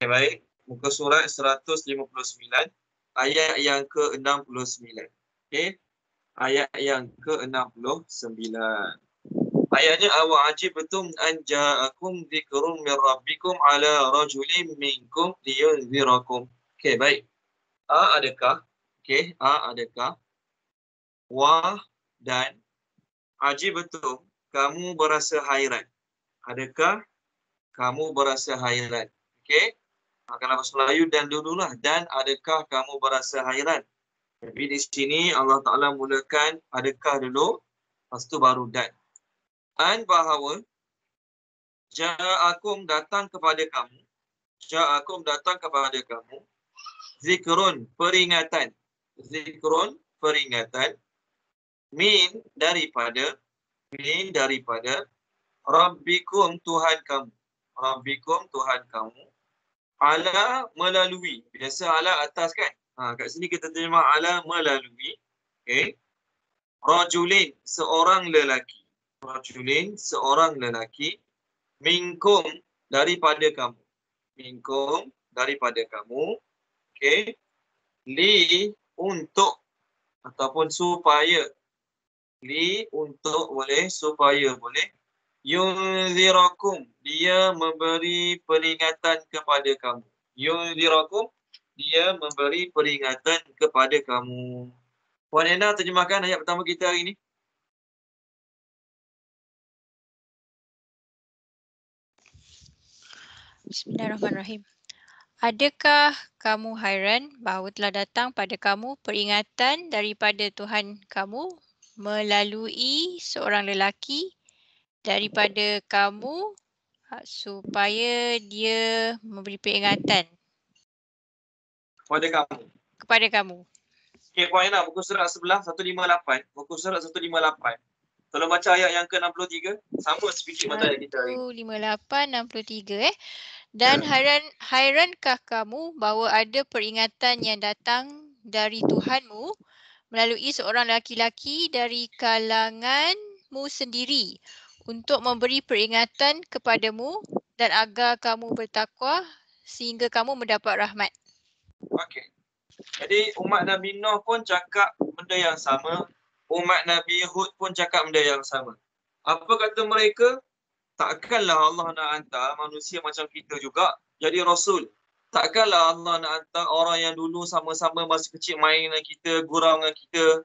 Baik, muka surat 159, ayat yang ke-69. Okey, ayat yang ke-69. Ayatnya awa ajibtum an ja'akum dzikrun min rabbikum ala rajulin minkum liyunzirakum. Okey, baik. Adakah? Okey, adakah? Wa dan ajibtum, kamu berasa hairan. Adakah kamu berasa hairan? Okey. Kalau bahasa Melayu dan dululah, dan adakah kamu berasa hairan? Tapi di sini Allah Ta'ala mulakan adakah dulu, lepas tu baru dan. An bahawa ja'akum datang kepada kamu, ja'akum datang kepada kamu, zikrun peringatan, zikrun peringatan, min daripada Rabbikum Tuhan kamu, Rabbikum Tuhan kamu, ala melalui, biasa ala atas kan? Kat sini kita terjemah ala melalui. Okay. Rajulin, seorang lelaki. Rajulin, seorang lelaki. Minkum, daripada kamu. Minkum, daripada kamu. Okay. Li, untuk, ataupun supaya. Li, untuk boleh, supaya boleh. Yunzirakum, dia memberi peringatan kepada kamu. Yunzirakum, dia memberi peringatan kepada kamu. Puan Ena terjemahkan ayat pertama kita hari ini. Bismillahirrahmanirrahim. Adakah kamu hairan bahawa telah datang pada kamu peringatan daripada Tuhan kamu melalui seorang lelaki daripada kamu supaya dia memberi peringatan Kepada kamu. kepada kamu. Okey, Puan Ena, buku surat sebelah 158. Buku surat 158. Tolong baca ayat yang ke-63. Sama sedikit macam ayat kita hari ini. 158, 63 Dan hairankah kamu bahawa ada peringatan yang datang dari Tuhanmu melalui seorang laki-laki dari kalanganmu sendiri untuk memberi peringatan kepadamu dan agar kamu bertakwa sehingga kamu mendapat rahmat. Okey. Jadi umat Nabi Nuh pun cakap benda yang sama. Umat Nabi Hud pun cakap benda yang sama. Apa kata mereka? Takkanlah Allah nak hantar manusia macam kita juga jadi Rasul. Takkanlah Allah nak hantar orang yang dulu sama-sama masa kecil main dengan kita, gurau dengan kita.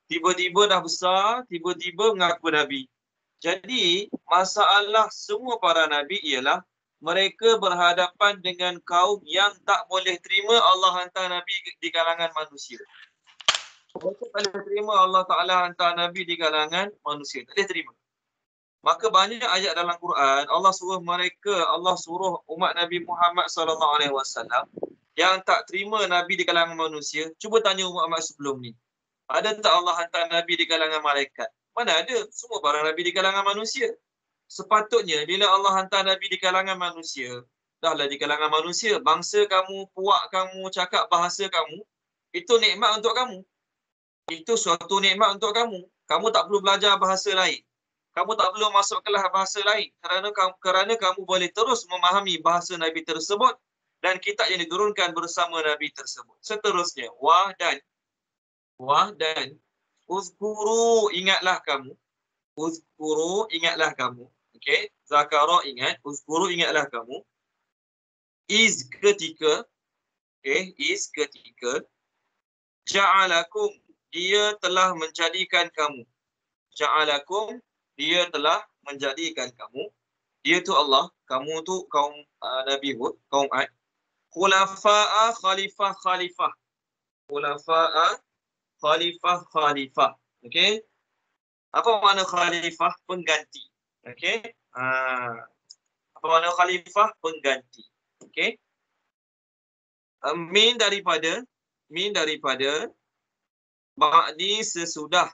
Tiba-tiba dah besar, tiba-tiba mengaku Nabi. Jadi, masalah semua para Nabi ialah mereka berhadapan dengan kaum yang tak boleh terima Allah hantar Nabi di kalangan manusia. Mereka tak boleh terima Allah Ta'ala hantar Nabi di kalangan manusia. Tak boleh terima. Maka banyak ayat dalam Quran Allah suruh umat Nabi Muhammad SAW yang tak terima Nabi di kalangan manusia, cuba tanya umat sebelum ni. Ada tak Allah hantar Nabi di kalangan malaikat? Mana ada? Semua para Nabi di kalangan manusia. Sepatutnya bila Allah hantar Nabi di kalangan manusia, dahlah di kalangan manusia, bangsa kamu, puak kamu, cakap bahasa kamu, itu nikmat untuk kamu. Itu suatu nikmat untuk kamu. Kamu tak perlu belajar bahasa lain. Kamu tak perlu masuk kelas bahasa lain kerana kamu boleh terus memahami bahasa Nabi tersebut dan kitab yang diturunkan bersama Nabi tersebut. Seterusnya, wah dan uzkuru, ingatlah kamu. Uzkuru, ingatlah kamu. Okey, zakara ingat, uzkuru ingatlah kamu. Is ketika, ja'alakum, dia telah menjadikan kamu. Ja'alakum, dia telah menjadikan kamu. Dia tu Allah, kamu tu kaum Nabi Hud, kaum Ad. Khulafa'a khalifah. Khulafa'a khalifah. Okey. Apa makna khalifah? Pengganti. Okey. Apa makna khalifah? Pengganti. Okey. Min daripada ba'di sesudah.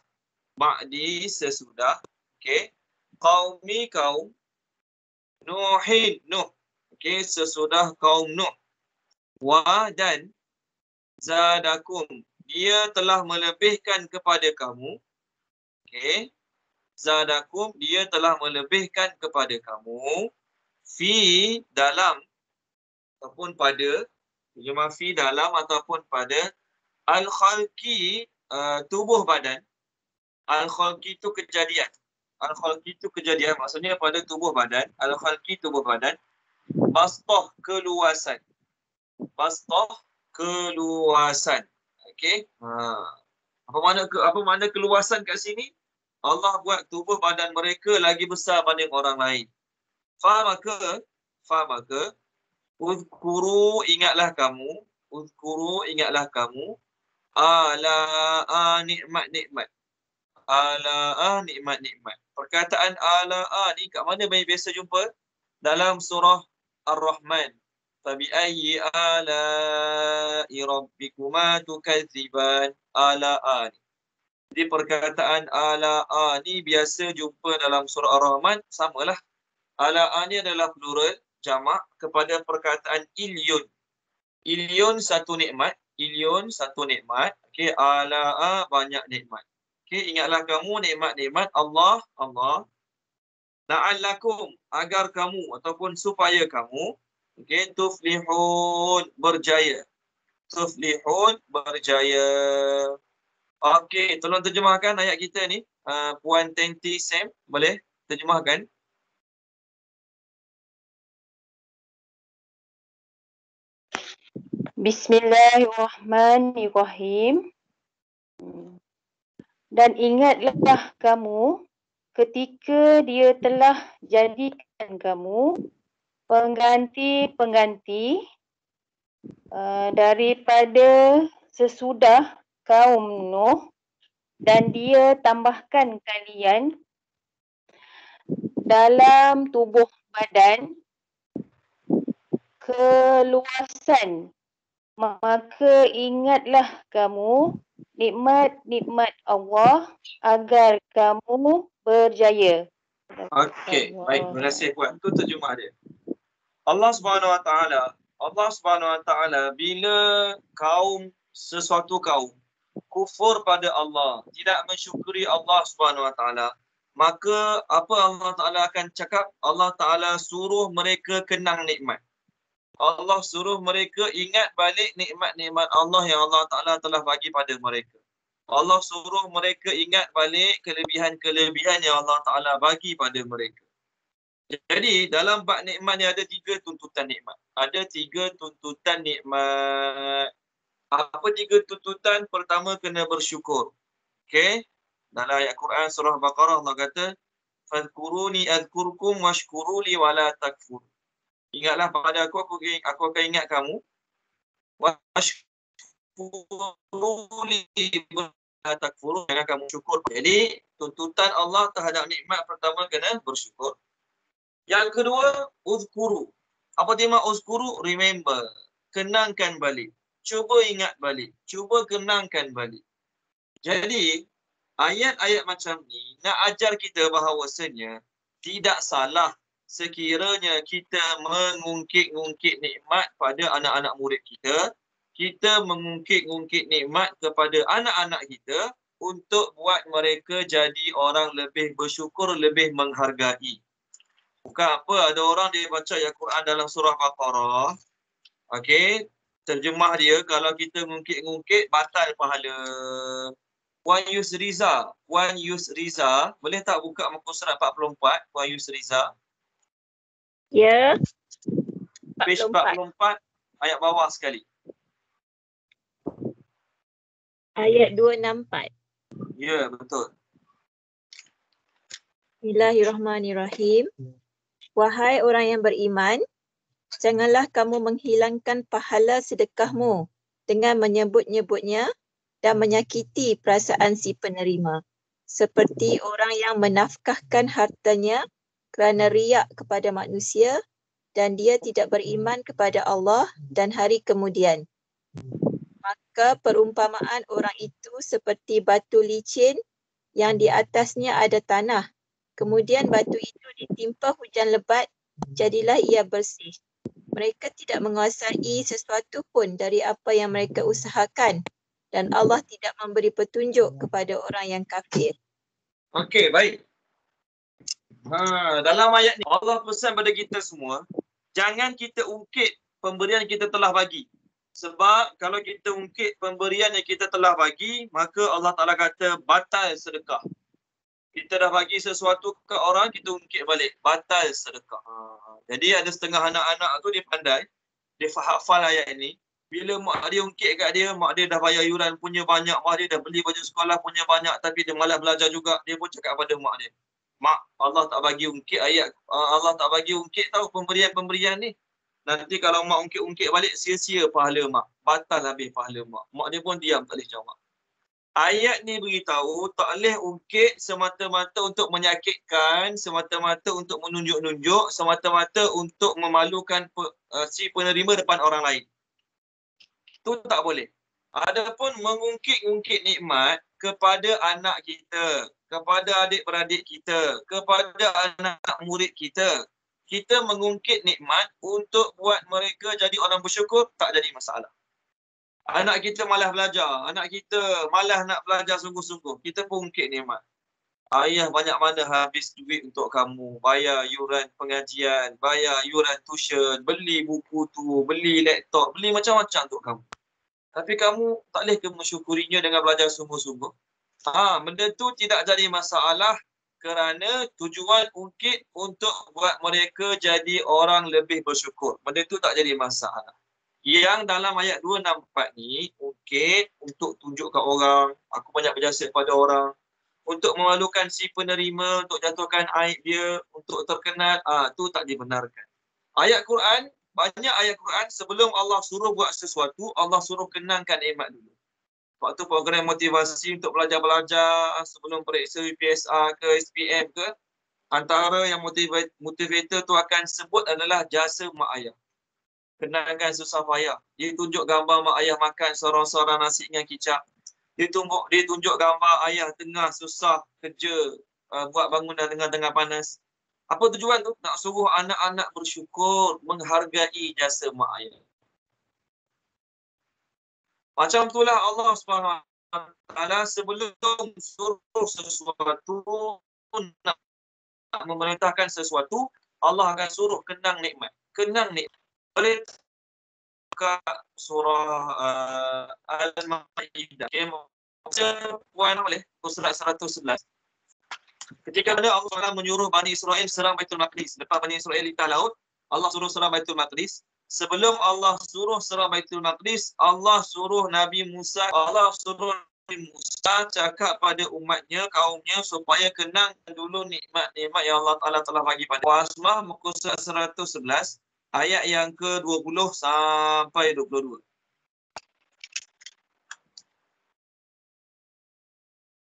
Okey. Qaumi kaum Nuh. Okey, sesudah kaum Nuh. Wa dan zadakum, dia telah melebihkan kepada kamu. Okey. Zadakum, dia telah melebihkan kepada kamu. Fi, dalam ataupun pada, terjemah fi dalam ataupun pada, al-khalqi tubuh badan. Al-khalqi itu kejadian. Al-khalqi itu kejadian, maksudnya pada tubuh badan. Al-khalqi tubuh badan. Bastah keluasan. Bastah keluasan. Okey. Apa makna keluasan kat sini? Allah buat tubuh badan mereka lagi besar banding orang lain. Faham ke? Uzkuru ingatlah kamu. Uzkuru ingatlah kamu. Ala'a nikmat-nikmat. Ala'a nikmat-nikmat. Perkataan ala'a ni kat mana biasa jumpa? Dalam surah Ar-Rahman. Fabi'ayyi ala'i rabbikuma tukadziban. Ala'a ni. Jadi perkataan ala'a ni biasa jumpa dalam surah Ar-Rahman, samalah. Ala'a ni adalah plural jamak kepada perkataan ilyun. Ilyun satu nikmat, ilyun satu nikmat. Okey, ala'a banyak nikmat. Okey, ingatlah kamu nikmat-nikmat Allah, Allah. La'allakum agar kamu ataupun supaya kamu, okey, tuflihun berjaya. Tuflihun berjaya. Okey, tolong terjemahkan ayat kita ni. Puan Tenti Sam, boleh terjemahkan? Bismillahirrahmanirrahim. Dan ingatlah kamu ketika dia telah jadikan kamu pengganti-pengganti daripada sesudah kaum Nuh, dan dia tambahkan kalian dalam tubuh badan keluasan. Maka ingatlah kamu nikmat-nikmat Allah agar kamu berjaya. Okey, baik. Terima kasih Puan. Itu terjemah dia. Allah Subhanahu Wa Taala bila sesuatu kaum kufur pada Allah, tidak mensyukuri Allah Subhanahu Wa Taala, maka apa Allah Taala akan cakap? Allah Taala suruh mereka kenang nikmat. Allah suruh mereka ingat balik nikmat-nikmat Allah yang Allah Ta'ala telah bagi pada mereka. Allah suruh mereka ingat balik kelebihan-kelebihan yang Allah Ta'ala bagi pada mereka. Jadi dalam bab nikmat ni ada 3 tuntutan nikmat. Ada 3 tuntutan nikmat. Apa 3 tuntutan? Pertama, kena bersyukur. Okey? Dalam ayat Quran surah Baqarah Allah kata, "Fadhkuruni adhkurkum washkuruli wala takfur." Ingatlah pada aku akan ingat kamu. Washkuruli wala takfur. Jangan kamu syukur. Jadi tuntutan Allah terhadap nikmat pertama kena bersyukur. Yang kedua, uzkuru. Apa tema uzkuru? Remember. Kenangkan balik. Cuba ingat balik. Cuba kenangkan balik. Jadi, ayat-ayat macam ni nak ajar kita bahawasanya tidak salah sekiranya kita mengungkit-ungkit nikmat pada anak-anak murid kita. Kita mengungkit-ungkit nikmat kepada anak-anak kita untuk buat mereka jadi orang lebih bersyukur, lebih menghargai. Bukan apa, ada orang dia baca ayat Quran dalam surah Baqarah. Okey, terjemah dia kalau kita ngungkit-ngungkit batal pahala. Puan Yusriza, boleh tak buka muka surat 44, Puan Yusriza? Ya. Page 44, ayat bawah sekali. Ayat 264. Ya, betul. Bismillahirrahmanirrahim. Wahai orang yang beriman, janganlah kamu menghilangkan pahala sedekahmu dengan menyebut-nyebutnya dan menyakiti perasaan si penerima. Seperti orang yang menafkahkan hartanya kerana riak kepada manusia dan dia tidak beriman kepada Allah dan hari kemudian. Maka perumpamaan orang itu seperti batu licin yang di atasnya ada tanah. Kemudian batu itu ditimpa hujan lebat, jadilah ia bersih. Mereka tidak menguasai sesuatu pun dari apa yang mereka usahakan dan Allah tidak memberi petunjuk kepada orang yang kafir. Okey, baik. Dalam ayat ni Allah pesan pada kita semua, jangan kita ungkit pemberian kita telah bagi. Sebab kalau kita ungkit pemberian yang kita telah bagi, maka Allah Ta'ala kata batal sedekah. Kita dah bagi sesuatu ke orang, kita ungkit balik. Batal sedekah. Jadi ada setengah anak-anak tu dia pandai. Dia hafal ayat ini. Bila mak dia ungkit kat dia, mak dia dah bayar yuran punya banyak, mak dia dah beli baju sekolah punya banyak, tapi dia malas belajar juga. Dia pun cakap pada mak dia, mak, Allah tak bagi ungkit ayat, Allah tak bagi ungkit tahu pemberian-pemberian ni. Nanti kalau mak ungkit-ungkit balik, sia-sia pahala mak. Batal habis pahala mak. Mak dia pun diam, tak boleh jawab. Ayat ni beritahu tak boleh ungkit semata-mata untuk menyakitkan, semata-mata untuk menunjuk-nunjuk, semata-mata untuk memalukan si penerima depan orang lain. Tu tak boleh. Adapun mengungkit-ungkit nikmat kepada anak kita, kepada adik-beradik kita, kepada anak murid kita, kita mengungkit nikmat untuk buat mereka jadi orang bersyukur, tak jadi masalah. Anak kita malas belajar, anak kita malas nak belajar sungguh-sungguh, kita pun ungkit nikmat. Ayah banyak mana habis duit untuk kamu, bayar yuran pengajian, bayar yuran tuition, beli buku tu, beli laptop, beli macam-macam untuk kamu. Tapi kamu tak boleh ke mensyukurinya dengan belajar sungguh-sungguh? Benda tu tidak jadi masalah kerana tujuan ungkit untuk buat mereka jadi orang lebih bersyukur. Benda tu tak jadi masalah. Yang dalam ayat 264 ni, ungkit untuk tunjuk kat orang, aku banyak berjasa kepada orang, untuk memalukan si penerima, untuk jatuhkan aib dia, untuk terkenal, tu tak dibenarkan. Ayat Quran, banyak ayat Quran sebelum Allah suruh buat sesuatu, Allah suruh kenangkan nikmat dulu. Waktu program motivasi untuk belajar-belajar sebelum periksa UPSR ke SPM ke, antara yang motivator tu akan sebut adalah jasa mak ayah. Kenangkan susah payah. Dia tunjuk gambar mak ayah makan sorang-sorang nasi dengan kicap. Dia tunjuk gambar ayah tengah susah kerja, buat bangunan tengah-tengah panas. Apa tujuan tu? Nak suruh anak-anak bersyukur, menghargai jasa mak ayah. Macam itulah Allah SWT sebelum suruh sesuatu, nak memerintahkan sesuatu, Allah akan suruh kenang nikmat. Kenang nikmat. Boleh buka surah Al-Ma'idah. Puan boleh? Surat 111. Ketika Allah SWT menyuruh Bani Israel serang Baitul Maqdis. Lepas Bani Israel lintas laut, Allah suruh serang Baitul Maqdis. Sebelum Allah suruh serang Baitul Maqdis, Allah suruh Nabi Musa cakap pada umatnya, kaumnya, supaya kenang dulu nikmat-nikmat yang Allah Ta'ala telah bagi pada. Wasmah muka surat 111, ayat yang ke-20 sampai 22.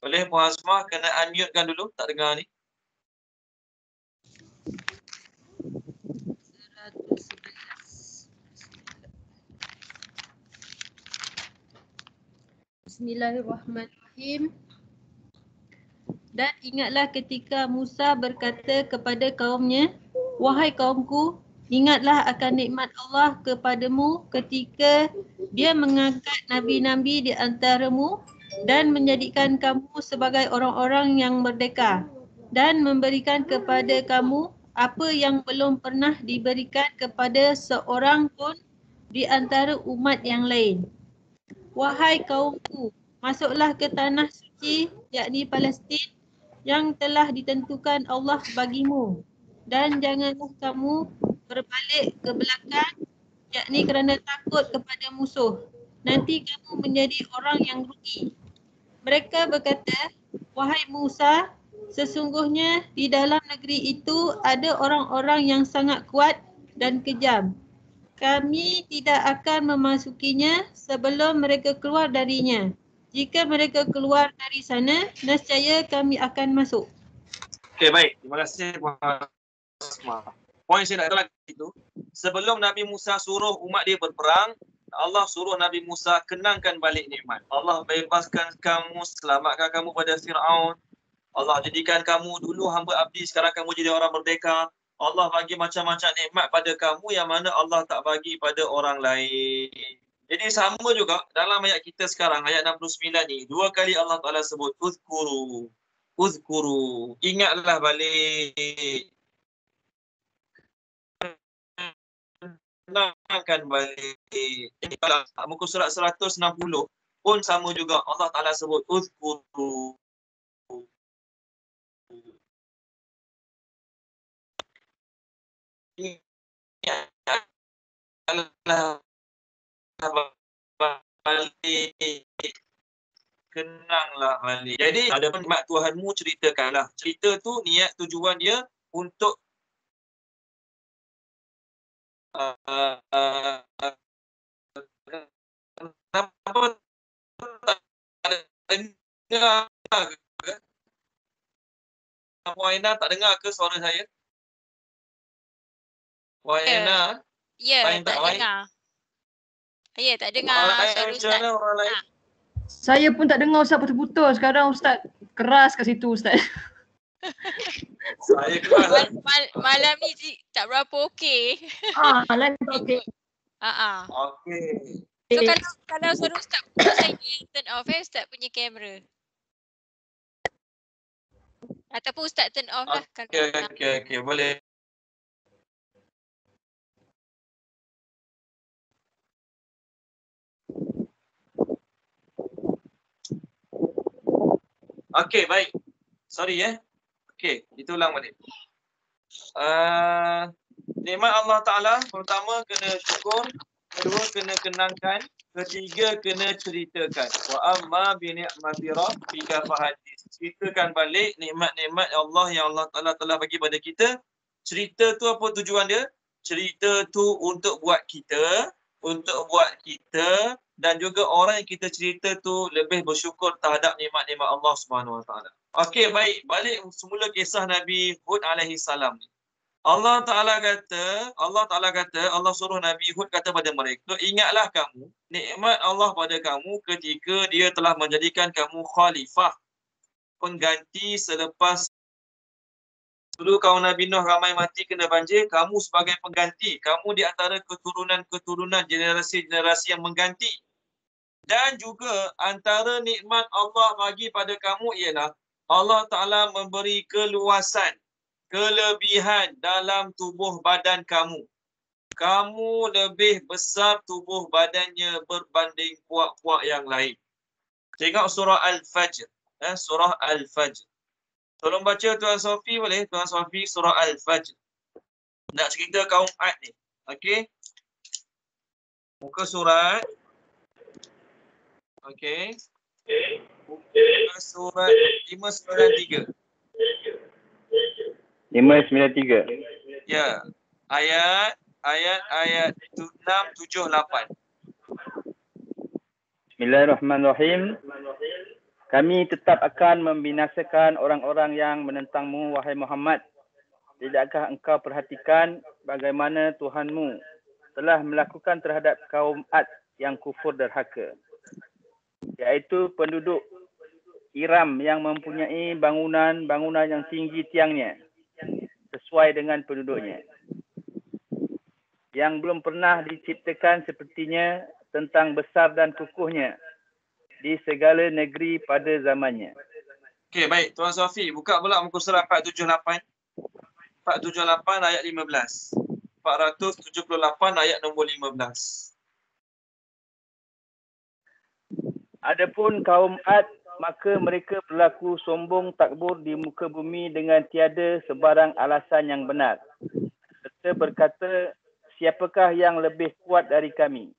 Boleh Puan Asmah kena unmute kan dulu, tak dengar ni. 111. Bismillahirrahmanirrahim. Dan ingatlah ketika Musa berkata kepada kaumnya, wahai kaumku, ingatlah akan nikmat Allah kepadamu ketika Dia mengangkat nabi-nabi di antaramu dan menjadikan kamu sebagai orang-orang yang merdeka dan memberikan kepada kamu apa yang belum pernah diberikan kepada seorang pun di antara umat yang lain. Wahai kaumku, masuklah ke tanah suci, yakni Palestin, yang telah ditentukan Allah bagimu, dan janganlah kamu berbalik ke belakang, yakni kerana takut kepada musuh. Nanti kamu menjadi orang yang rugi. Mereka berkata, wahai Musa, sesungguhnya di dalam negeri itu ada orang-orang yang sangat kuat dan kejam. Kami tidak akan memasukinya sebelum mereka keluar darinya. Jika mereka keluar dari sana, nescaya kami akan masuk. Okey, baik. Terima kasih Puan Asmah. Poin saya nak kata lagi itu, sebelum Nabi Musa suruh umat dia berperang, Allah suruh Nabi Musa kenangkan balik nikmat. Allah bebaskan kamu, selamatkan kamu pada Fir'aun. Allah jadikan kamu dulu hamba abdi, sekarang kamu jadi orang merdeka. Allah bagi macam-macam nikmat pada kamu yang mana Allah tak bagi pada orang lain. Jadi sama juga dalam ayat kita sekarang, ayat 69 ni, dua kali Allah Ta'ala sebut uzkuru. Uzkuru. Ingatlah balik. kenangkan balik. Jadi kalau muka surat 160 pun sama juga. Allah Ta'ala sebut uzkuru. Kenanglah balik. Jadi ada nikmat Tuhanmu, ceritakanlah. Cerita tu niat tujuan dia untuk kenapa tak dengar ke? Puan Aina tak dengar ke suara saya? Puan Aina, Ya, lain tak tak baik? dengar. Ya, tak dengar Orang lain suara macam Ustaz. mana orang lain? Saya pun tak dengar Ustaz, putus-putus. Sekarang Ustaz keras kat situ Ustaz. Saya keras. Malam ni tak berapa okey. Lain tak okey. Okey. So kalau suara Ustaz putus, saya turn off Ustaz punya kamera. Ataupun Ustaz turn off lah. Okey, boleh. Okey, baik. Sorry Okey, kita ulang balik. Nikmat Allah Ta'ala pertama kena syukur, kedua kena kenangkan, ketiga kena ceritakan. Wa amma bi ni'mati rabbika fahaddits. Ceritakan balik nikmat-nikmat Allah yang Allah Ta'ala telah bagi pada kita. Cerita tu apa tujuan dia? Cerita tu untuk buat kita dan juga orang yang kita cerita tu lebih bersyukur terhadap nikmat-nikmat Allah Subhanahu Wa Taala. Okey, baik. Balik semula kisah Nabi Hud alaihi salam ni. Allah Ta'ala kata, Allah suruh Nabi Hud kata pada mereka, ingatlah kamu nikmat Allah pada kamu ketika dia telah menjadikan kamu khalifah, pengganti selepas dulu kaum Nabi Nuh ramai mati kena banjir, kamu sebagai pengganti, kamu di antara keturunan generasi-generasi yang mengganti. Dan juga antara nikmat Allah bagi pada kamu ialah Allah Ta'ala memberi keluasan, kelebihan dalam tubuh badan kamu. Kamu lebih besar tubuh badannya berbanding puak-puak yang lain. Tengok surah Al-Fajr. Surah Al-Fajr. Tolong baca Tuan Sofi boleh? Tuan Sofi surah Al-Fajr. Nak cerita kaum Ad ni. Okey. Muka surat. Okey. Muka surat 593. 593. Ya. Ayat 6, 7, 8. Bismillahirrahmanirrahim. Kami tetap akan membinasakan orang-orang yang menentangmu, wahai Muhammad. Tidakkah engkau perhatikan bagaimana Tuhanmu telah melakukan terhadap kaum Ad yang kufur derhaka, iaitu penduduk Iram yang mempunyai bangunan yang tinggi tiangnya sesuai dengan penduduknya, yang belum pernah diciptakan sepertinya tentang besar dan kukuhnya di segala negeri pada zamannya. Okey, baik. Tuan Sofi, buka pula muka surat 478. 478 ayat 15. 478 ayat nombor 15. Adapun kaum Ad, maka mereka berlaku sombong takbur di muka bumi dengan tiada sebarang alasan yang benar. Serta berkata, siapakah yang lebih kuat dari kami?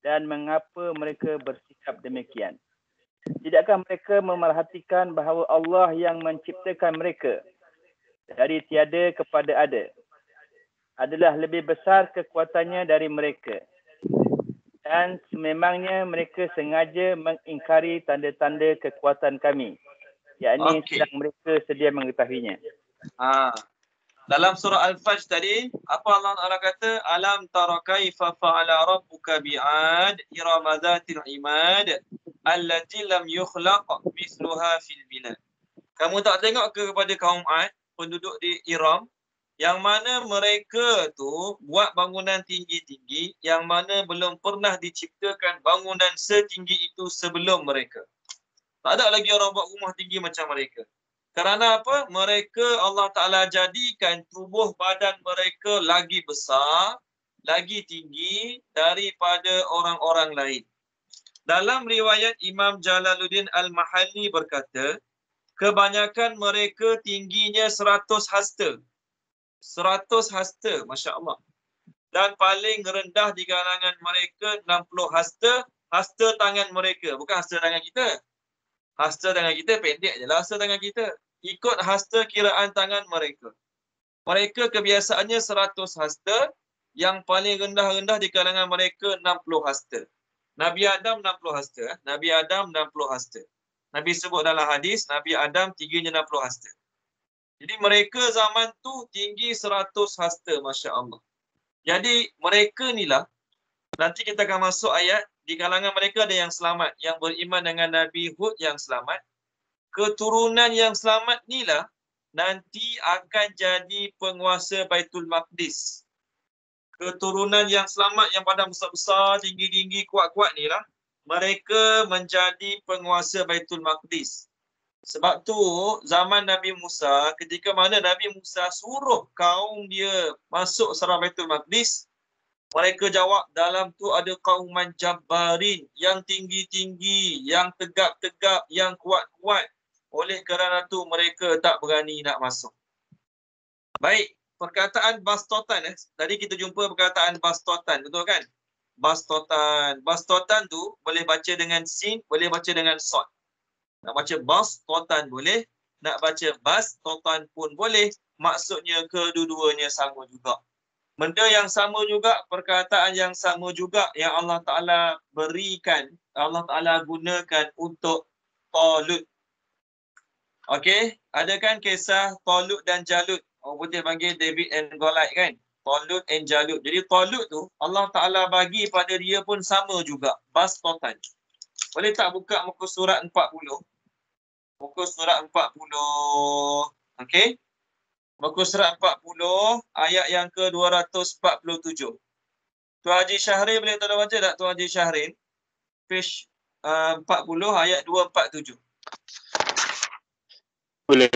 Dan mengapa mereka bersikap demikian? Tidakkah mereka memerhatikan bahawa Allah yang menciptakan mereka dari tiada kepada ada adalah lebih besar kekuatannya dari mereka? Dan sememangnya mereka sengaja mengingkari tanda-tanda kekuatan kami, yakni sedang mereka sedia mengetahuinya. Dalam surah Al-Fajr tadi, apa Allah Ta'ala kata? Alam tara kaifa fa'ala rabbuka bi'ad irama dhatil imad allati lam yukhlaq misluha fil bilad. Kamu tak tengok ke kepada kaum Ad, penduduk di Iram, yang mana mereka tu buat bangunan tinggi-tinggi yang mana belum pernah diciptakan bangunan setinggi itu sebelum mereka. Tak ada lagi orang buat rumah tinggi macam mereka. Kerana apa? Mereka Allah Ta'ala jadikan tubuh badan mereka lagi besar lagi tinggi daripada orang-orang lain. Dalam riwayat Imam Jalaluddin Al-Mahalli berkata, kebanyakan mereka tingginya 100 hasta. 100 hasta, Masya Allah. Dan paling rendah di kalangan mereka 60 hasta, hasta tangan mereka. Bukan hasta tangan kita. Hasta tangan kita pendek je lah hasta tangan kita. Ikut hasta kiraan tangan mereka. Mereka kebiasaannya 100 hasta, yang paling rendah-rendah di kalangan mereka 60 hasta. Nabi Adam 60 hasta. Nabi Adam 60 hasta. Nabi sebut dalam hadis, Nabi Adam tingginya 60 hasta. Jadi mereka zaman tu tinggi 100 hasta, Masya Allah. Jadi mereka ni lah, nanti kita akan masuk ayat, di kalangan mereka ada yang selamat, yang beriman dengan Nabi Hud yang selamat. Keturunan yang selamat ni lah, nanti akan jadi penguasa Baitul Maqdis. Keturunan yang selamat yang badan besar-besar, tinggi-tinggi, kuat-kuat ni lah, mereka menjadi penguasa Baitul Maqdis. Sebab tu zaman Nabi Musa, ketika mana Nabi Musa suruh kaum dia masuk serang Baitul Maqdis, mereka jawab, dalam tu ada kauman jabbarin, yang tinggi-tinggi, yang tegap-tegap, yang kuat-kuat. Oleh kerana tu mereka tak berani nak masuk. Baik, perkataan bastotan. Tadi kita jumpa perkataan bastotan, betul kan? Bastotan. Bastotan tu boleh baca dengan sin, boleh baca dengan sod. Nak baca bastotan boleh, nak baca bastotan pun boleh. Maksudnya kedua-duanya sama juga. Benda yang sama juga, perkataan yang sama juga yang Allah Ta'ala berikan, Allah Ta'ala gunakan untuk Talut. Okey, ada kan kisah Talut dan Jalut. Orang putih panggil David and Goliath kan? Talut and Jalut. Jadi Talut tu Allah Ta'ala bagi pada dia pun sama juga. Bastotan. Boleh tak buka muka surat 40? Muka surat 40. Okey. Muka surat 40 ayat yang ke-247. Tuan Haji Syahrin boleh tolong baca tak Tuan Haji Syahrin? Page 40 ayat 247. Boleh.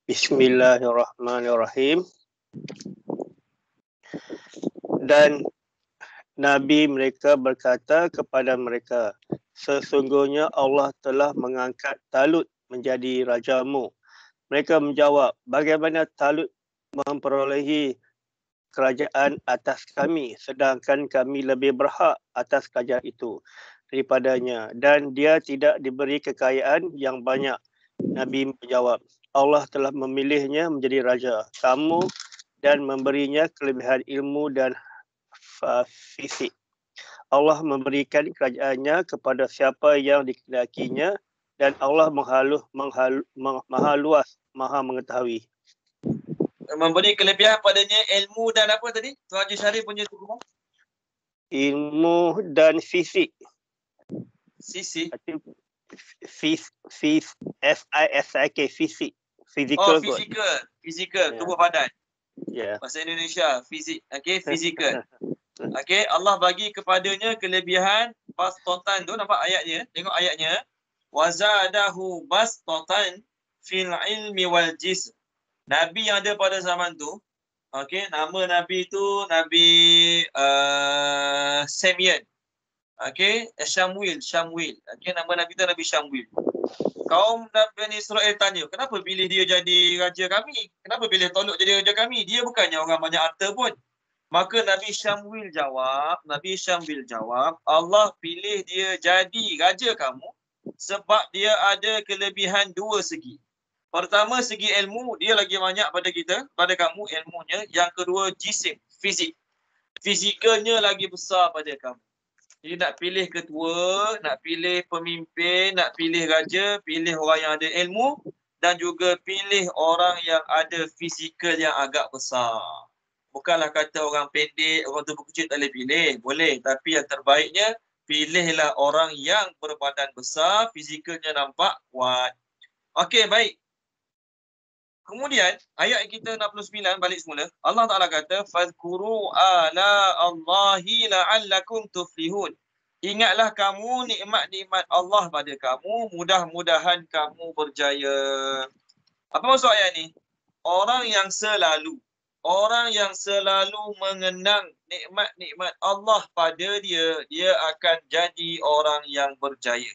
Bismillahirrahmanirrahim. Dan Nabi mereka berkata kepada mereka, sesungguhnya Allah telah mengangkat Talut menjadi rajamu. Mereka menjawab, bagaimana Talut memperolehi kerajaan atas kami, sedangkan kami lebih berhak atas kerajaan itu daripadanya, dan dia tidak diberi kekayaan yang banyak. Nabi menjawab, Allah telah memilihnya menjadi raja kamu dan memberinya kelebihan ilmu dan fisik. Allah memberikan kerajaannya kepada siapa yang dikehendakinya, dan Allah maha luas, maha mengetahui. Memberi kelebihan padanya ilmu dan apa tadi? Tuan Haji Syarif punya tu. Ilmu dan fisik. Sisi. F-I-S-I-K, fisik. Physical. Fizikal, tubuh badan. Yeah. Bahasa Indonesia, fizik. Okey, fizikal. Okey, Allah bagi kepadanya kelebihan bastotan tu, nampak ayatnya? Tengok ayatnya. Wazadahu bastotan fil ilmi wal jism. Nabi yang ada pada zaman tu, okey, nama Nabi tu Nabi Samuel. Okey, Syamuel. Okey, nama Nabi tu Nabi Syamuel. Kaum Nabi Israel tanya, kenapa pilih dia jadi raja kami? Kenapa pilih Talut jadi raja kami? Dia bukannya orang banyak harta pun. Maka Nabi Syamuel jawab, Allah pilih dia jadi raja kamu sebab dia ada kelebihan dua segi. Pertama, segi ilmu, dia lagi banyak pada kita, pada kamu ilmunya. Yang kedua, jisim, fizik. Fizikalnya lagi besar pada kamu. Jadi nak pilih ketua, nak pilih pemimpin, nak pilih raja, pilih orang yang ada ilmu dan juga pilih orang yang ada fizikal yang agak besar. Bukanlah kata orang pendek, orang tubuh kecil tak boleh pilih. Boleh, tapi yang terbaiknya pilihlah orang yang berbadan besar, fizikalnya nampak kuat. Okey, baik. Kemudian ayat kita 69 balik semula. Allah Ta'ala kata, fadhkuru ala Allahi la'allakum tuflihun. Ingatlah kamu nikmat-nikmat Allah pada kamu, mudah-mudahan kamu berjaya. Apa maksud ayat ni? Orang yang selalu, orang yang selalu mengenang nikmat-nikmat Allah pada dia, dia akan jadi orang yang berjaya.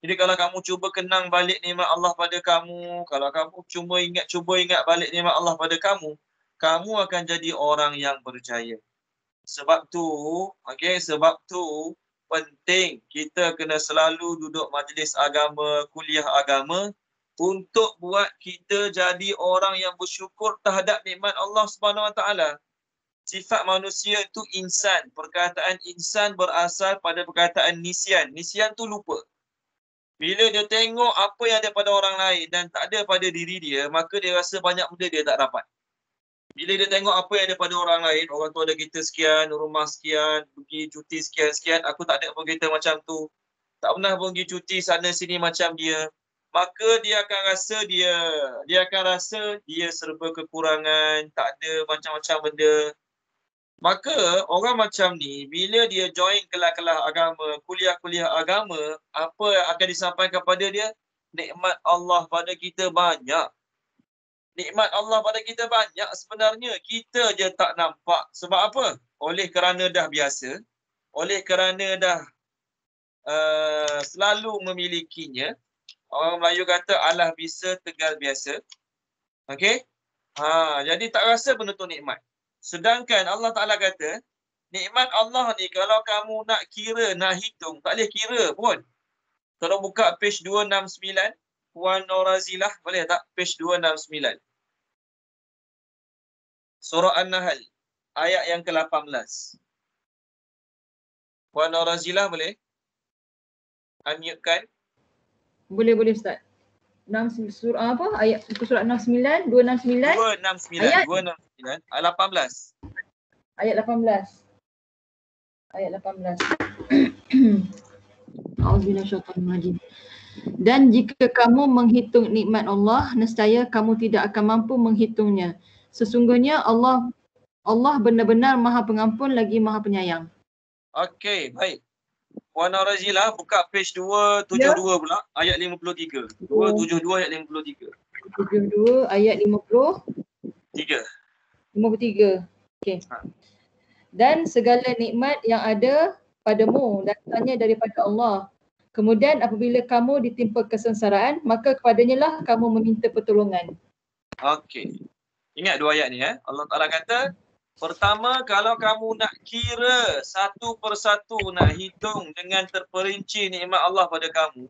Jadi kalau kamu cuba kenang balik nikmat Allah pada kamu, kalau kamu cuba ingat balik nikmat Allah pada kamu, kamu akan jadi orang yang berjaya. Sebab tu penting kita kena selalu duduk majlis agama, kuliah agama untuk buat kita jadi orang yang bersyukur terhadap nikmat Allah Subhanahu Wa Taala. Sifat manusia itu insan. Perkataan insan berasal pada perkataan nisyan. Nisyan tu lupa. Bila dia tengok apa yang ada pada orang lain dan tak ada pada diri dia, maka dia rasa banyak benda dia tak dapat. Bila dia tengok apa yang ada pada orang lain, orang tu ada kereta sekian, rumah sekian, pergi cuti sekian-sekian, aku tak ada pun kereta macam tu. Tak pernah pun pergi cuti sana sini macam dia. Maka dia akan rasa dia serba kekurangan, tak ada macam-macam benda. Maka orang macam ni, bila dia join kelas-kelas agama, kuliah-kuliah agama, apa yang akan disampaikan kepada dia? Nikmat Allah pada kita banyak. Nikmat Allah pada kita banyak sebenarnya. Kita je tak nampak. Sebab apa? Oleh kerana dah biasa. Oleh kerana dah selalu memilikinya. Orang Melayu kata alah bisa tegal biasa. Okey? Jadi tak rasa benda tu nikmat. Sedangkan Allah Ta'ala kata, nikmat Allah ni kalau kamu nak kira, nak hitung, tak boleh kira pun. Kalau buka page 269, Puan Norazilah, boleh tak? Page 269. Surah An-Nahl, ayat yang ke-18. Puan Norazilah boleh? Unmute-kan? Boleh Ustaz. Surah apa? Ayat surat 69, 269. 269, ayat 269, ayat 18. Ayat 18. Ayat 18. Auzubillahiminasyaitanirrajim. Dan jika kamu menghitung nikmat Allah, nescaya kamu tidak akan mampu menghitungnya. Sesungguhnya Allah benar-benar Maha Pengampun lagi Maha Penyayang. Okey, baik. Puan Norazilah buka page 272 pula, ayat 53. 272 ayat 53. 72 ayat 53. Okey. Dan segala nikmat yang ada padamu datangnya daripada Allah. Kemudian apabila kamu ditimpa kesengsaraan, maka kepadanya lah kamu meminta pertolongan. Okey. Ingat dua ayat ni Allah Ta'ala kata, pertama, kalau kamu nak kira satu persatu, nak hitung dengan terperinci nikmat Allah pada kamu,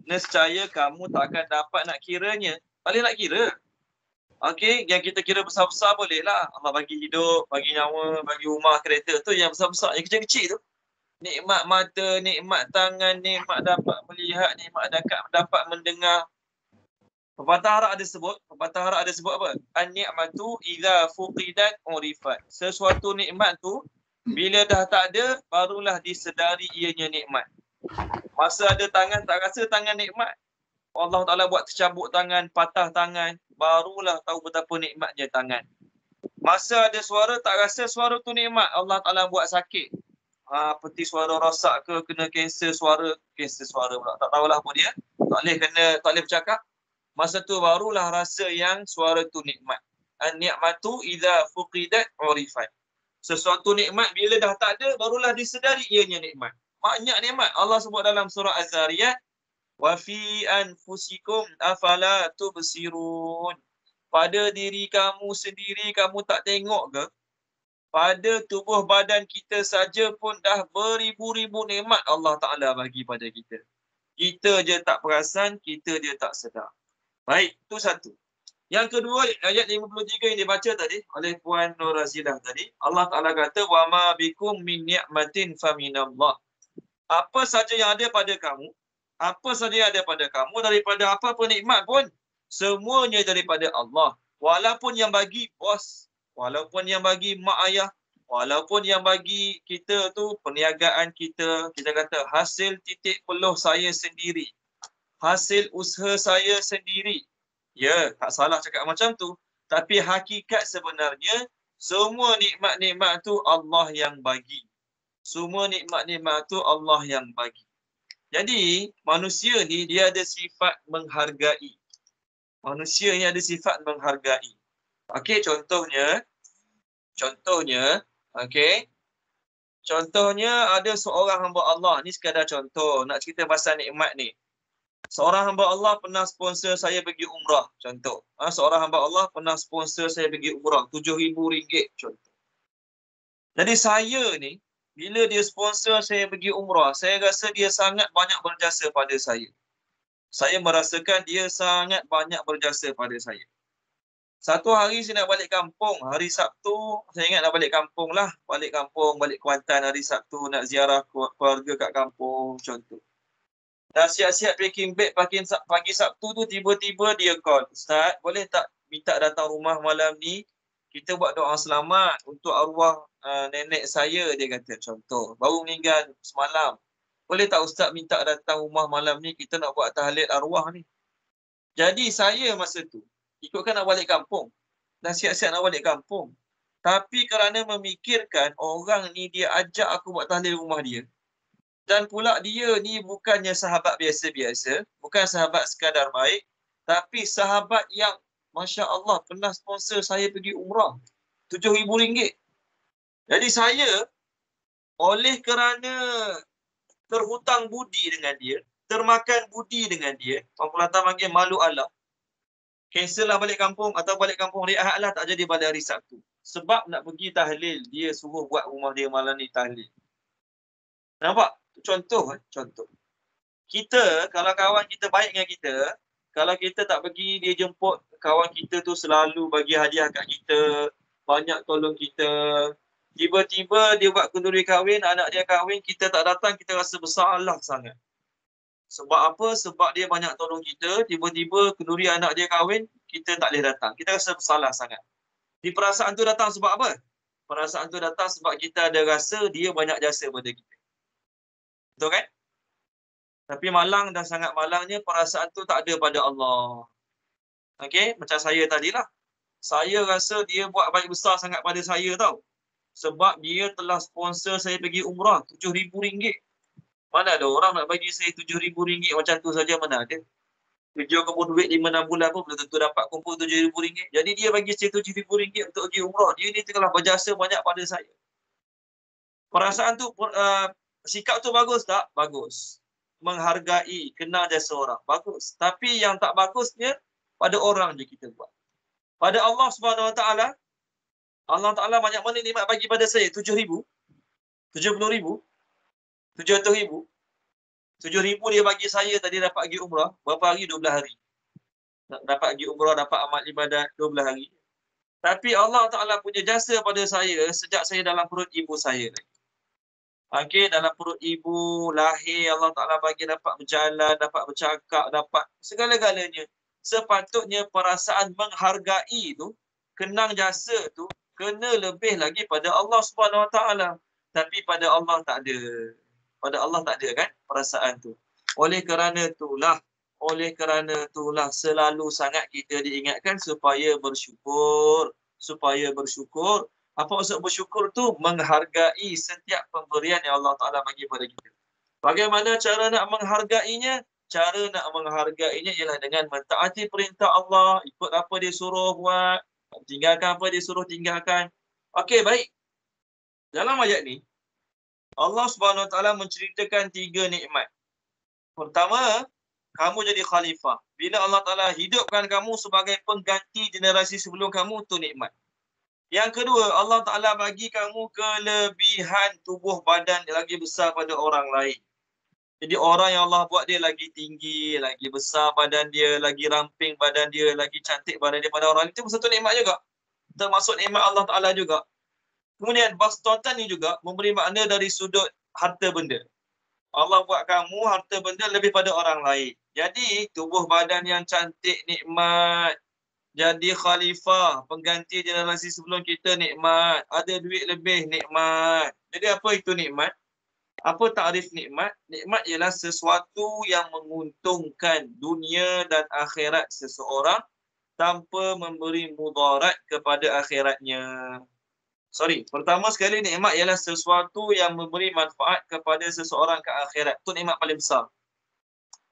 nescaya kamu tak akan dapat nak kiranya. Tak boleh nak kira. Okey, yang kita kira besar-besar boleh lah. Allah bagi hidup, bagi nyawa, bagi rumah, kereta. Tu yang besar-besar. Yang kecil-kecil tu, nikmat mata, nikmat tangan, nikmat dapat melihat, nikmat dapat mendengar. Pepatah Arab ada sebut apa? An-ni'matu idza fuqidat urifat. Sesuatu nikmat tu bila dah tak ada barulah disedari ianya nikmat. Masa ada tangan tak rasa tangan nikmat. Allah Taala buat tercabut tangan, patah tangan, barulah tahu betapa nikmatnya tangan. Masa ada suara tak rasa suara tu nikmat. Allah Taala buat sakit. Peti suara rosak ke, kena kanser suara pula. Tak tahulah apa dia. Tak boleh bercakap. Masa tu barulah rasa yang suara tu nikmat. An-ni'matu idza fuqidat urifat. Sesuatu nikmat bila dah tak ada barulah disedari ianya nikmat. Banyak nikmat. Allah sebut dalam surah Az-Zariyat, wa fi anfusikum afala tubsirun. Pada diri kamu sendiri kamu tak tengok ke? Pada tubuh badan kita saja pun dah beribu-ribu nikmat Allah Ta'ala bagi pada kita. Kita je tak perasan, kita je tak sedar. Baik, itu satu. Yang kedua, ayat 53 yang dibaca tadi oleh Puan Norazilah tadi. Allah Ta'ala kata, wa ma bikum min ni'matin faminallah. Apa saja yang ada pada kamu, daripada apa-apa nikmat pun, semuanya daripada Allah. Walaupun yang bagi bos, walaupun yang bagi mak ayah, walaupun yang bagi kita tu perniagaan kita kata hasil titik peluh saya sendiri. Hasil usaha saya sendiri. Ya, tak salah cakap macam tu. Tapi hakikat sebenarnya, semua nikmat-nikmat tu Allah yang bagi. Semua nikmat-nikmat tu Allah yang bagi. Jadi, manusia ni dia ada sifat menghargai. Okey, contohnya, Contohnya, okey. Contohnya ada seorang hamba Allah, ni sekadar contoh, nak cerita pasal nikmat ni. Seorang hamba Allah pernah sponsor saya pergi umrah, contoh. Seorang hamba Allah pernah sponsor saya pergi umrah, RM7,000 contoh. Jadi saya ni, bila dia sponsor saya pergi umrah, saya rasa dia sangat banyak berjasa pada saya. Saya merasakan dia sangat banyak berjasa pada saya. Satu hari saya nak balik kampung, hari Sabtu, saya ingat nak balik kampung lah. Balik kampung, balik Kuantan hari Sabtu, nak ziarah keluarga kat kampung, contoh. Dah siap-siap packing bag pagi Sabtu tu, tiba-tiba dia call. Ustaz, boleh tak minta datang rumah malam ni? Kita buat doa selamat untuk arwah nenek saya, dia kata, contoh. Baru meninggal semalam. Boleh tak Ustaz minta datang rumah malam ni, kita nak buat tahlil arwah ni. Jadi saya masa tu, ikutkan nak balik kampung. Dah siap-siap nak balik kampung. Tapi kerana memikirkan orang ni dia ajak aku buat tahlil rumah dia. Dan pula dia ni bukannya sahabat biasa-biasa. Bukan sahabat sekadar baik. Tapi sahabat yang Masya Allah pernah sponsor saya pergi umrah. RM7,000. Jadi saya oleh kerana terhutang budi dengan dia, termakan budi dengan dia, orang Kelantan panggil malu Allah. Cancel lah balik kampung atau balik kampung Rehat lah, tak jadi pada hari Sabtu. Sebab nak pergi tahlil, dia suruh buat rumah dia malam ni tahlil. Nampak? Contoh. Kita, kalau kawan kita baik dengan kita, kalau kita tak pergi, dia jemput kawan kita tu selalu bagi hadiah kat kita, banyak tolong kita. Tiba-tiba dia buat kenduri kahwin, anak dia kahwin, kita tak datang, kita rasa bersalah sangat. Sebab apa? Sebab dia banyak tolong kita, tiba-tiba kenduri anak dia kahwin, kita tak boleh datang. Kita rasa bersalah sangat. Di perasaan tu datang sebab apa? Perasaan tu datang sebab kita ada rasa dia banyak jasa pada kita. Betul kan? Tapi malang dan sangat malangnya perasaan tu tak ada pada Allah. Okey, macam saya tadilah. Saya rasa dia buat baik besar sangat pada saya tau. Sebab dia telah sponsor saya pergi umrah, RM7,000. Mana ada orang nak bagi saya RM7,000 macam tu saja, mana ada. Kerja kumpul duit 5-6 bulan pun belum tentu dapat kumpul RM7,000. Jadi dia bagi saya RM7,000 untuk pergi umrah. Dia ni telah berjasa banyak pada saya. Perasaan tu, sikap tu bagus tak? Bagus. Menghargai, kenal jasa orang. Bagus. Tapi yang tak bagusnya, pada orang je kita buat. Pada Allah SWT, Allah Ta'ala banyak mana nikmat bagi pada saya? 7,000? 70,000? 700,000? 7,000 dia bagi saya tadi dapat pergi umrah. Berapa hari? 12 hari. Dapat pergi umrah, dapat amal ibadat 12 hari. Tapi Allah Ta'ala punya jasa pada saya sejak saya dalam perut ibu saya. Okey, dalam perut ibu, lahir, Allah Ta'ala bagi dapat berjalan, dapat bercakap, dapat segala-galanya. Sepatutnya perasaan menghargai tu, kenang jasa tu, kena lebih lagi pada Allah Subhanahu Wa Ta'ala. Tapi pada Allah tak ada. Pada Allah tak ada kan perasaan tu. Oleh kerana itulah selalu sangat kita diingatkan supaya bersyukur. Apa maksud bersyukur tu? Menghargai setiap pemberian yang Allah Ta'ala bagi pada kita. Bagaimana cara nak menghargainya? Cara nak menghargainya ialah dengan mentaati perintah Allah, ikut apa dia suruh buat, tinggalkan apa dia suruh tinggalkan. Okey, baik. Dalam ayat ni, Allah Subhanahu Wa Ta'ala menceritakan 3 nikmat. Pertama, kamu jadi khalifah. Bila Allah Ta'ala hidupkan kamu sebagai pengganti generasi sebelum kamu, tu nikmat. Yang kedua, Allah Ta'ala bagi kamu kelebihan tubuh badan lagi besar pada orang lain. Jadi orang yang Allah buat dia lagi tinggi, lagi besar badan dia, lagi ramping badan dia, lagi cantik badan dia pada orang lain. Itu satu nikmat juga. Termasuk nikmat Allah Ta'ala juga. Kemudian bastatan ni juga memberi makna dari sudut harta benda. Allah buat kamu harta benda lebih pada orang lain. Jadi tubuh badan yang cantik nikmat. Jadi khalifah, pengganti generasi sebelum kita nikmat. Ada duit lebih nikmat. Jadi apa itu nikmat? Apa takrif nikmat? Nikmat ialah sesuatu yang menguntungkan dunia dan akhirat seseorang tanpa memberi mudarat kepada akhiratnya. Pertama sekali nikmat ialah sesuatu yang memberi manfaat kepada seseorang ke akhirat. Itu nikmat paling besar.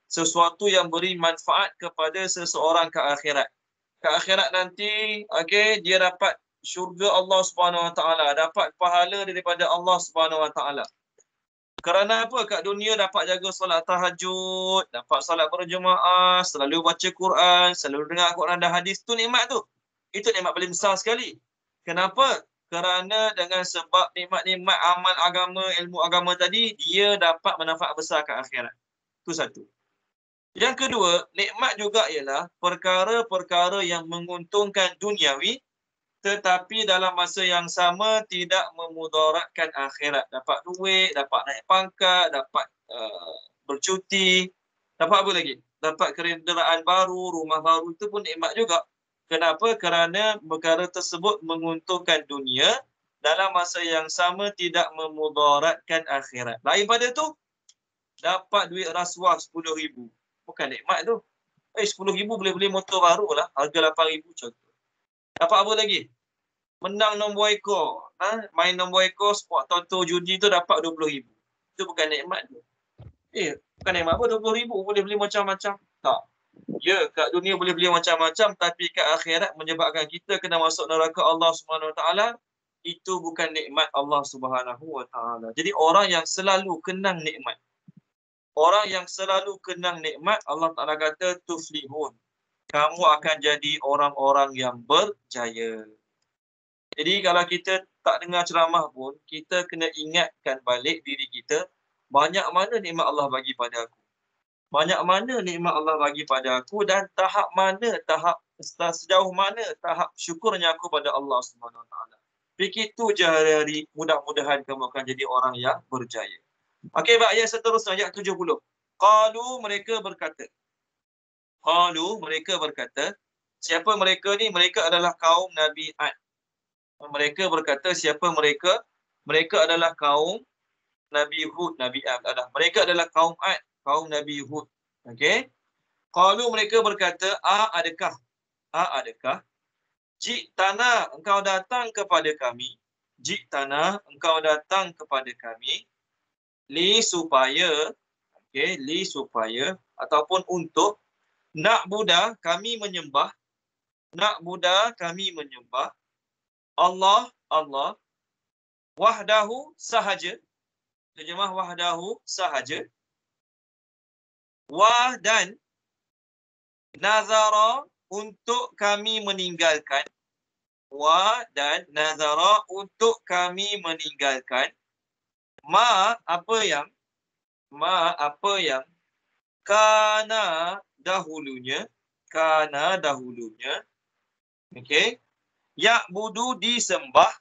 Sesuatu yang beri manfaat kepada seseorang ke akhirat. Ke akhirat nanti, okey, dia dapat syurga Allah Subhanahu Wa Taala, dapat pahala daripada Allah Subhanahu Wa Taala. Kerana apa? Kat dunia dapat jaga solat tahajud, dapat solat berjemaah, selalu baca Quran, selalu dengar Quran dan hadis, tu nikmat tu. Itu nikmat paling besar sekali. Kenapa? Kerana dengan sebab nikmat-nikmat amal agama, ilmu agama tadi, dia dapat manfaat besar kat akhirat. Itu satu. Yang kedua, nikmat juga ialah perkara-perkara yang menguntungkan duniawi, tetapi dalam masa yang sama tidak memudaratkan akhirat. Dapat duit, dapat naik pangkat, dapat bercuti, dapat apa lagi? Dapat kenderaan baru, rumah baru, itu pun nikmat juga. Kenapa? Kerana perkara tersebut menguntungkan dunia, dalam masa yang sama tidak memudaratkan akhirat. Lain pada tu, dapat duit rasuah 10,000. Bukan nikmat tu. 10,000 boleh beli motor baru lah, harga 8,000 contoh. Dapat apa lagi? Menang nombor ekor. Main nombor ekor, sport toto judi tu dapat 20,000. Itu bukan nikmat tu. Bukan nikmat apa 20,000 boleh beli macam-macam. Tak. Ya, kat dunia boleh beli macam-macam, tapi kat akhirat menyebabkan kita kena masuk neraka Allah Subhanahu Wa Taala, itu bukan nikmat Allah Subhanahu Wa Taala. Jadi orang yang selalu kenang nikmat, orang yang selalu kenang nikmat, Allah Taala kata tuflihun. Kamu akan jadi orang-orang yang berjaya. Jadi kalau kita tak dengar ceramah pun, kita kena ingatkan balik diri kita, banyak mana nikmat Allah bagi pada aku. Banyak mana nikmat Allah bagi pada aku dan sejauh mana tahap syukurnya aku pada Allah Subhanahu Wa Taala. Fikir tu je hari-hari, mudah-mudahan kamu akan jadi orang yang berjaya. Okey, baik, ayat seterusnya, ayat 70. Qalu, mereka berkata. Qalu, mereka berkata. Siapa mereka ni? Mereka adalah kaum Nabi Ad. Mereka berkata, siapa mereka? Mereka adalah kaum Nabi Hud, Nabi Ad. Mereka adalah kaum Ad, kaum Nabi Hud. Okey. Qalu, mereka berkata, adakah? Ji'tana, engkau datang kepada kami. Ji'tana, engkau datang kepada kami. Li supaya, ataupun untuk na'budah, kami menyembah. Na'budah, kami menyembah. Allah wahdahu sahaja. Terjemah wahdahu sahaja. Dan nazara, untuk kami meninggalkan. Dan nazara, untuk kami meninggalkan. Apa yang kana dahulunya. Okey. Ya'budu, disembah.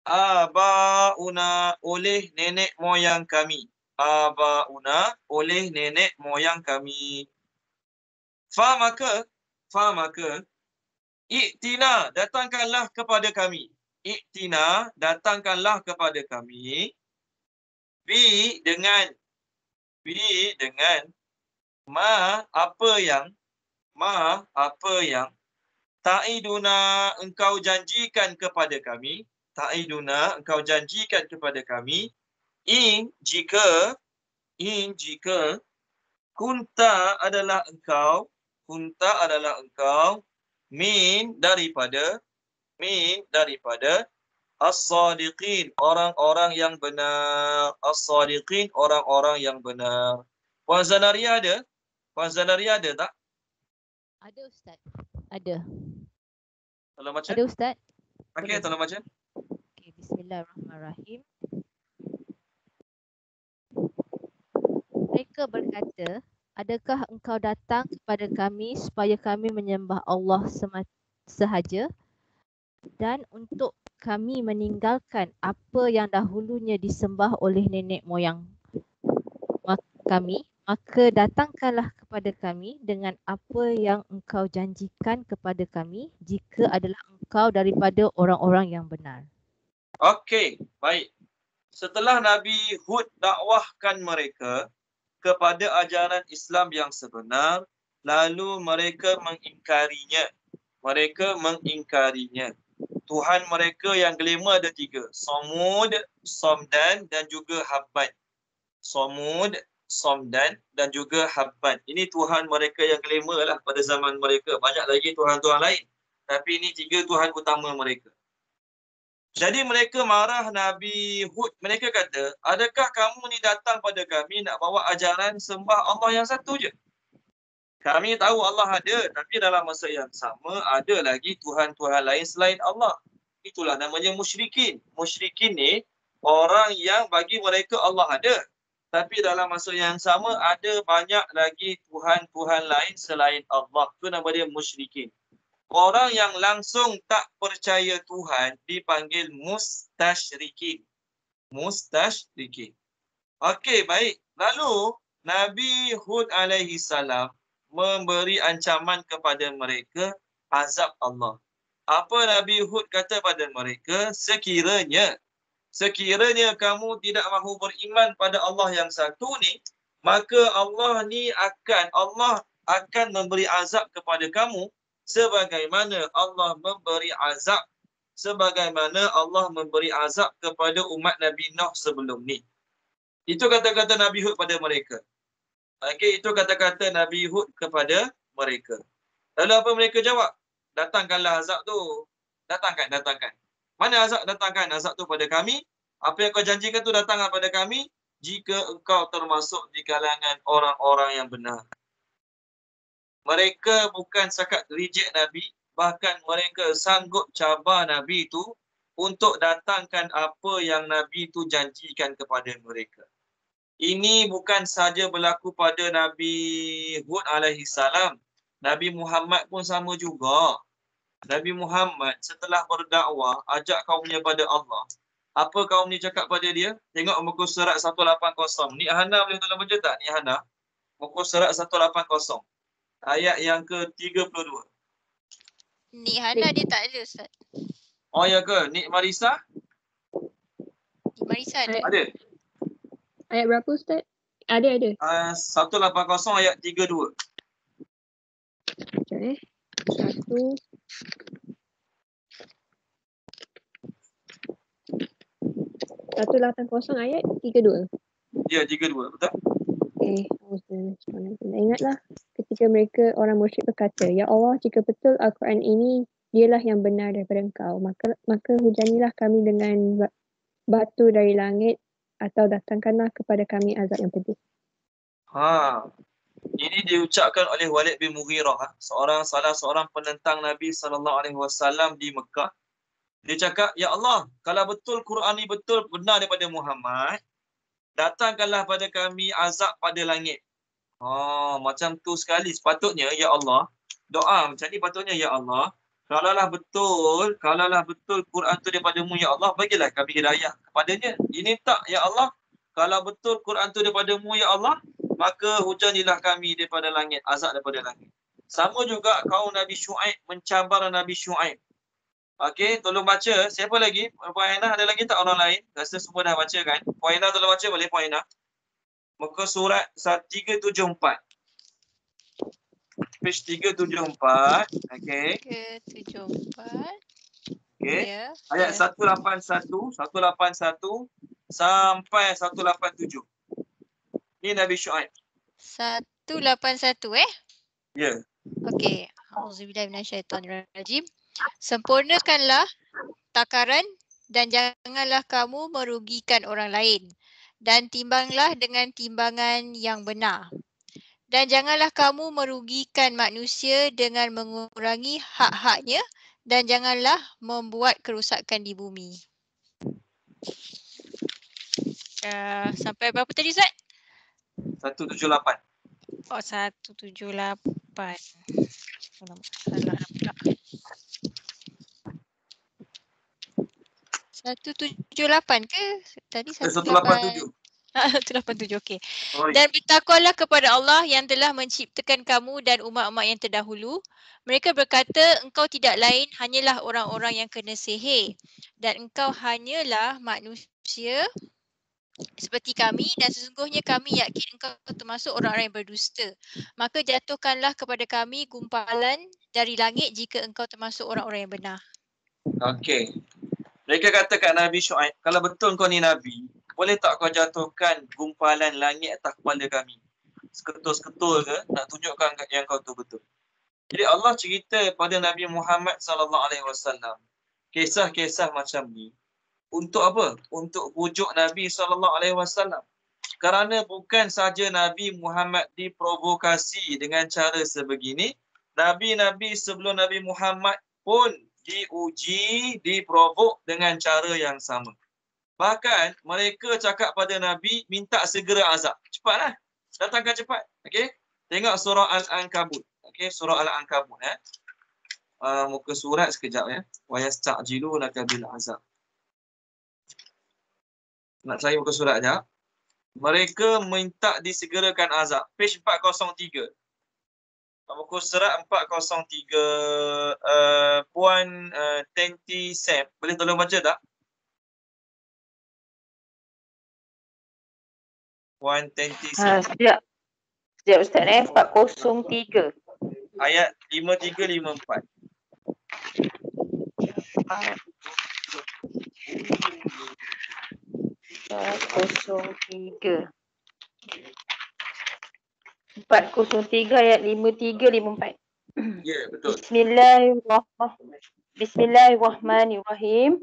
Abauna, oleh nenek moyang kami. Fa maka i'tina, datangkanlah kepada kami. Dengan apa yang ta'iduna, engkau janjikan kepada kami. Jika kunta adalah engkau min daripada as-sadiqin, orang-orang yang benar. Puan Zanaria ada? Tak? Ada Ustaz. Ada. Tolong baca. Ada Ustaz. Okey, tolong baca. Okey, bismillahirrahmanirrahim. Mereka berkata, adakah engkau datang kepada kami supaya kami menyembah Allah sahaja dan untuk kami meninggalkan apa yang dahulunya disembah oleh nenek moyang kami? Maka datangkanlah kepada kami dengan apa yang engkau janjikan kepada kami jika adalah engkau daripada orang-orang yang benar. Okey, baik. Setelah Nabi Hud dakwahkan mereka kepada ajaran Islam yang sebenar, lalu mereka mengingkarinya. Tuhan mereka yang kelima ada 3. Samud, Somdan dan juga Habban. Somdan dan juga Habban. Ini Tuhan mereka yang kelima lah pada zaman mereka. Banyak lagi Tuhan-Tuhan lain. Tapi ini 3 Tuhan utama mereka. Jadi mereka marah Nabi Hud. Mereka kata, adakah kamu ni datang pada kami nak bawa ajaran sembah Allah yang satu je? Kami tahu Allah ada, tapi dalam masa yang sama ada lagi Tuhan-Tuhan lain selain Allah. Itulah namanya musyrikin. Musyrikin ni orang yang bagi mereka Allah ada. Tapi dalam masa yang sama ada banyak lagi Tuhan-Tuhan lain selain Allah. Itu nama dia musyrikin. Orang yang langsung tak percaya Tuhan dipanggil mustasyrikin. Mustasyrikin. Okey, baik. Lalu Nabi Hud alaihi salam memberi ancaman kepada mereka azab Allah. Apa Nabi Hud kata pada mereka? Sekiranya kamu tidak mahu beriman pada Allah yang satu ni, maka Allah akan memberi azab kepada kamu sebagaimana Allah memberi azab kepada umat Nabi Nuh sebelum ni. Itu kata-kata Nabi Hud pada mereka. Okey, itu kata-kata Nabi Hud kepada mereka. Lalu apa mereka jawab? Datangkanlah azab tu. Datangkan. Mana azab? Datangkan azab tu pada kami. Apa yang kau janjikan tu datang kepada kami jika engkau termasuk di kalangan orang-orang yang benar. Mereka bukan sakat reject Nabi, bahkan mereka sanggup cabar Nabi itu untuk datangkan apa yang Nabi itu janjikan kepada mereka. Ini bukan saja berlaku pada Nabi Hud alaihi salam. Nabi Muhammad pun sama juga. Nabi Muhammad setelah berdakwah ajak kaumnya pada Allah. Apa kaum ni cakap pada dia? Tengok muka surat 180. Ni Hana boleh tolong baca tak? Ni Hana. Muka surat 180. Ayat yang ke-32. Nik Hana dia tak ada, Ustaz. Oh ya ke? Nik Marisa? Nik Marisa ada. Ada. Ayat berapa, Ustaz? Ada. 180 ayat 32. Sekejap 180 ayat 32. Ya, 32. Betul? Okay. Ingatlah ketika mereka orang musyrik berkata, Ya Allah, jika betul Al-Quran ini dialah yang benar daripada engkau, maka hujanilah kami dengan batu dari langit atau datangkanlah kepada kami azab yang pedih. Ini diucapkan oleh Walid bin Mughirah, salah seorang penentang Nabi SAW di Mekah. Dia cakap, Ya Allah, kalau betul Quran ni betul benar daripada Muhammad, datangkanlah pada kami azab pada langit. Macam tu sekali. Sepatutnya, Ya Allah, doa macam ni patutnya, Ya Allah, kalaulah betul Quran tu daripada-Mu, Ya Allah, bagilah kami hidayah kepadanya. Ini tak, Ya Allah, kalau betul Quran tu daripada-Mu, Ya Allah, maka hujanilah kami daripada langit, azab daripada langit. Sama juga kaum Nabi Syuaib mencabar Nabi Syuaib. Okey, tolong baca. Siapa lagi? Puan Aina, ada lagi tak orang lain? Rasa semua dah baca kan? Puan Aina tolong baca boleh, Puan Aina? Muka surat 374. Page 374. Okey. 374. Okey. Ya. Ayat 181 sampai 187. Ini Nabi Syuaib. 181 Ya. Okey. Auzubillahi minasyaitonirrajim. Sempurnakanlah takaran dan janganlah kamu merugikan orang lain, dan timbanglah dengan timbangan yang benar. Dan janganlah kamu merugikan manusia dengan mengurangi hak-haknya, dan janganlah membuat kerusakan di bumi. Sampai berapa tadi, Ustaz? 178. 178. Salah pula. 178 ke? Tadi 187. 187, okey. Dan bertakwalah kepada Allah yang telah menciptakan kamu dan umat-umat yang terdahulu. Mereka berkata, engkau tidak lain hanyalah orang-orang yang kena sihir, dan engkau hanyalah manusia seperti kami, dan sesungguhnya kami yakin engkau termasuk orang-orang yang berdusta. Maka jatuhkanlah kepada kami gumpalan dari langit jika engkau termasuk orang-orang yang benar. Okey. Mereka kata kat Nabi Syuaib, kalau betul kau ni Nabi, boleh tak kau jatuhkan gumpalan langit atas kepala kami? Seketul-seketul ke nak tunjukkan yang kau tu betul? Jadi Allah cerita pada Nabi Muhammad SAW kisah-kisah macam ni untuk apa? Untuk pujuk Nabi SAW. Kerana bukan saja Nabi Muhammad diprovokasi dengan cara sebegini, Nabi-Nabi sebelum Nabi Muhammad pun diuji, diprovok dengan cara yang sama. Bahkan mereka cakap pada Nabi minta segera azab. Cepatlah. Datangkan cepat. Okey. Tengok surah Al-Ankabut. Okey, surah Al-Ankabut muka surat sekejap ya. Wa yasta'jilunaka bil azab. Nak cari muka surat sekejap. Mereka minta disegerakan azab. Page 403. Muka surat 403 Puan Tenti Sam. Boleh tolong baca tak? Puan Tenti Sam. Sekejap Ustaz 403. Ayat 5354. 403 ayat 5354. Ya, betul. Bismillahirrahmanirrahim.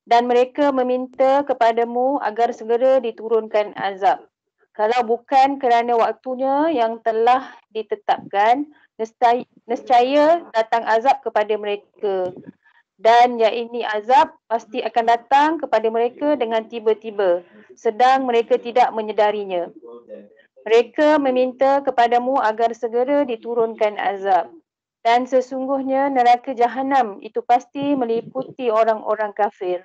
Dan mereka meminta kepadamu agar segera diturunkan azab. Kalau bukan kerana waktunya yang telah ditetapkan, nescaya datang azab kepada mereka. Dan yakni azab pasti akan datang kepada mereka dengan tiba-tiba, sedang mereka tidak menyedarinya. Mereka meminta kepadamu agar segera diturunkan azab. Dan sesungguhnya neraka Jahanam itu pasti meliputi orang-orang kafir.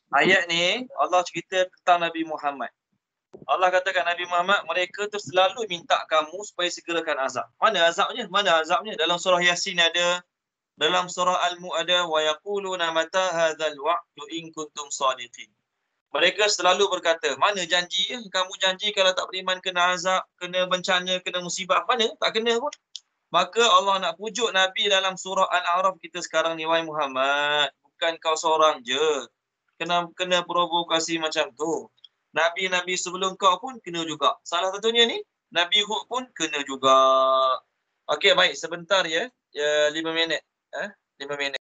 Ayat ni Allah cerita tentang Nabi Muhammad. Allah katakan Nabi Muhammad, mereka tu selalu minta kamu supaya segerakan azab. Mana azabnya? Mana azabnya? Dalam surah Yasin ada, dalam surah Al-Mu ada, wa yaquluna mata hadzal wa'du in kuntum shadiqin. Mereka selalu berkata, mana janji? Kamu janji kalau tak beriman kena azab, kena bencana, kena musibah. Mana? Tak kena pun. Maka Allah nak pujuk Nabi dalam surah Al-A'raf kita sekarang ni, wahai Muhammad, bukan kau seorang je kena provokasi macam tu. Nabi-Nabi sebelum kau pun kena juga. Salah satunya ni, Nabi Hud pun kena juga. Okey, baik. Sebentar ya. 5 minit. 5 minit.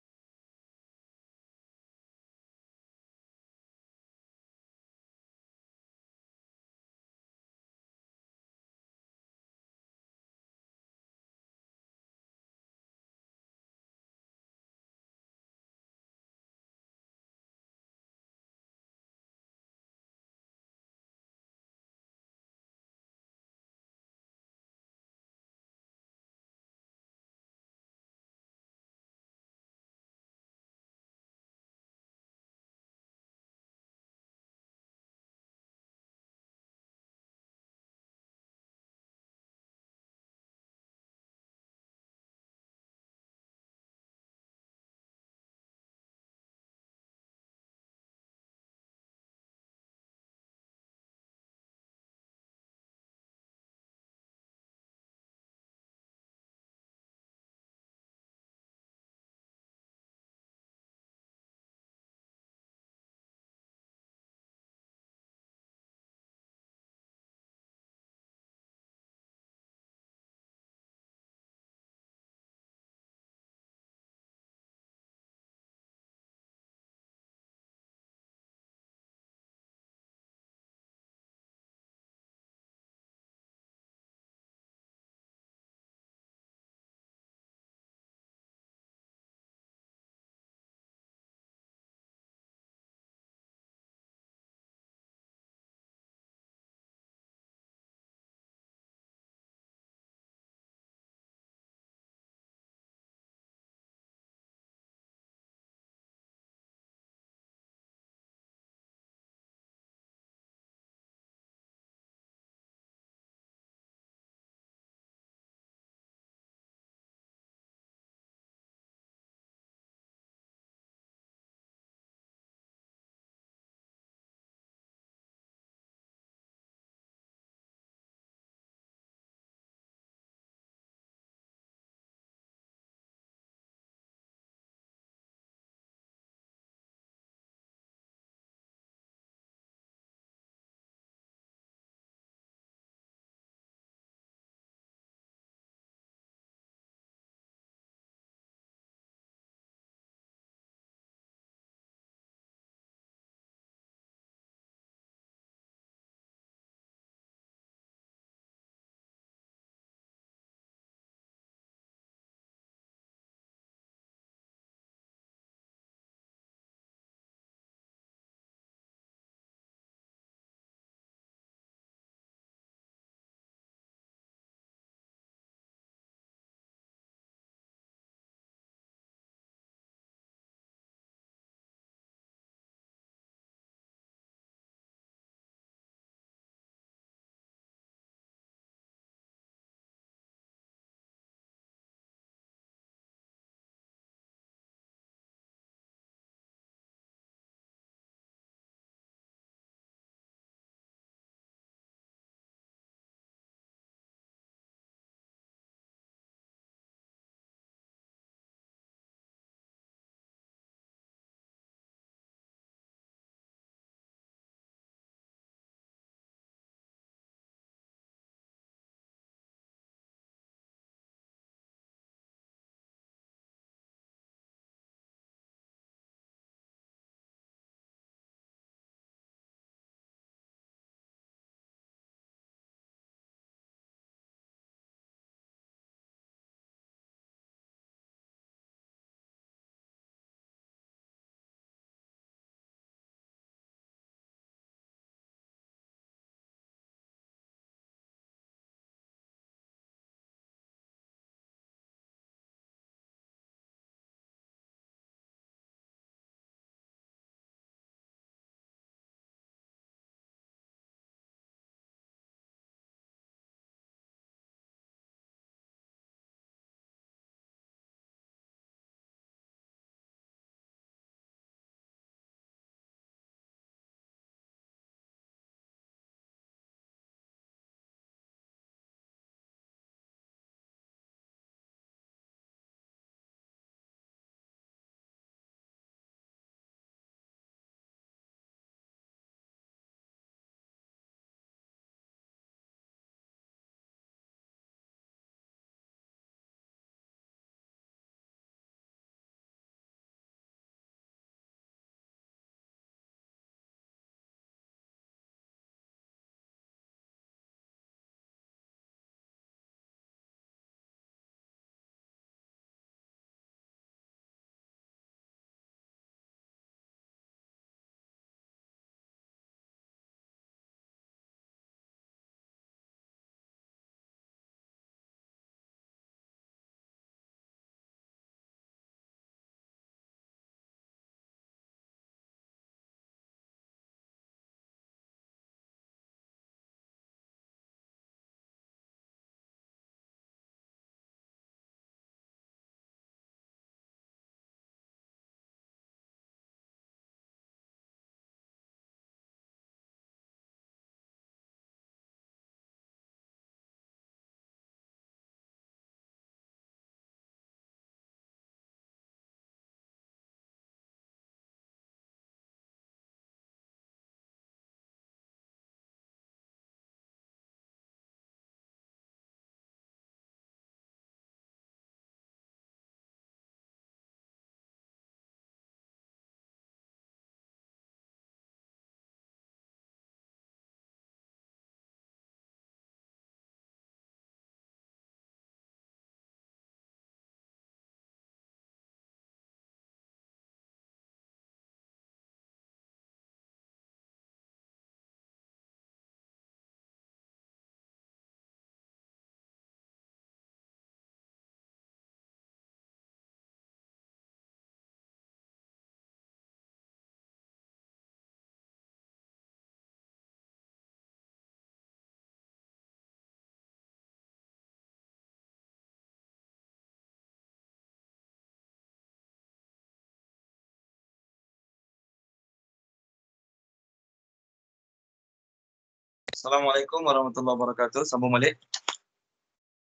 Assalamualaikum warahmatullahi wabarakatuh. Sambung balik.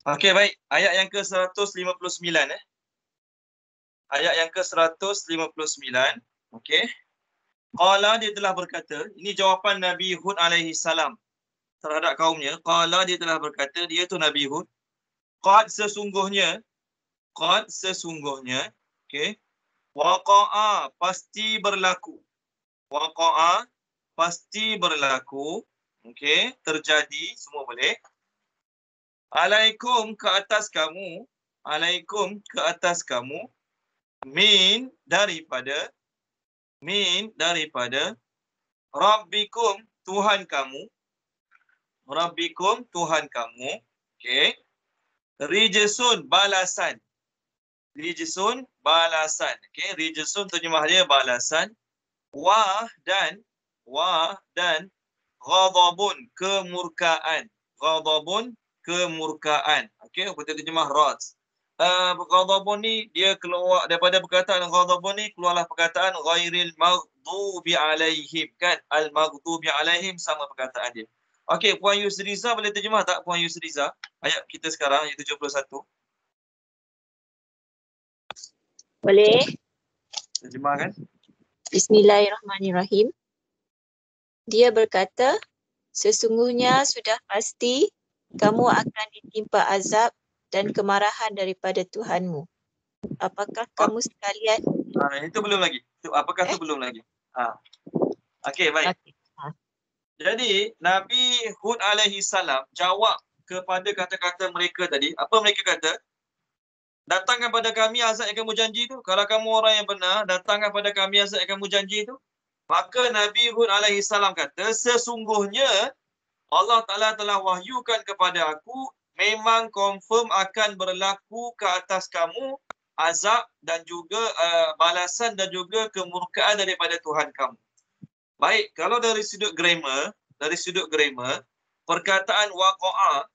Okey, baik. Ayat yang ke-159 Ayat yang ke-159. Okey. Qala, dia telah berkata, ini jawapan Nabi Hud alaihi salam terhadap kaumnya. Qala, dia telah berkata, dia tu Nabi Hud. Qad sesungguhnya, okey. Waqa'a, pasti berlaku. Waqa'a, pasti berlaku. Okey, terjadi, semua boleh. Alaikum, ke atas kamu. Alaikum, ke atas kamu. Min, daripada. Rabbikum, Tuhan kamu. Rabbikum, Tuhan kamu. Okey. Rijsun, balasan. Rijsun, balasan. Okey, rijsun terjemah dia balasan. Wa dan ghadabun, kemurkaan. Ghadabun, kemurkaan. Okey, betul terjemah rad. Ghadabun ni dia keluar daripada perkataan ghadabun ni, keluarlah perkataan ghairil maghdubi alaihim, kan? Al maghdubi alaihim sama perkataan dia. Okey, Puan Yusriza boleh terjemah tak, Puan Yusriza? Ayat kita sekarang ayat 71. Boleh. Terjemahkan. Bismillahirrahmanirrahim. Dia berkata, sesungguhnya sudah pasti kamu akan ditimpa azab dan kemarahan daripada Tuhanmu. Apakah kamu sekalian? Itu belum lagi. Apakah itu belum lagi? Okey, baik. Okay. Jadi Nabi Hud alaihi salam jawab kepada kata-kata mereka tadi. Apa mereka kata? Datangkan pada kami azab yang kamu janji tu. Kalau kamu orang yang benar, datangkan pada kami azab yang kamu janji tu. Maka Nabi Hud alaihi salam kata, sesungguhnya Allah Ta'ala telah wahyukan kepada aku, memang confirm akan berlaku ke atas kamu azab dan juga balasan dan juga kemurkaan daripada Tuhan kamu. Baik, kalau dari sudut grammar, perkataan waqa'a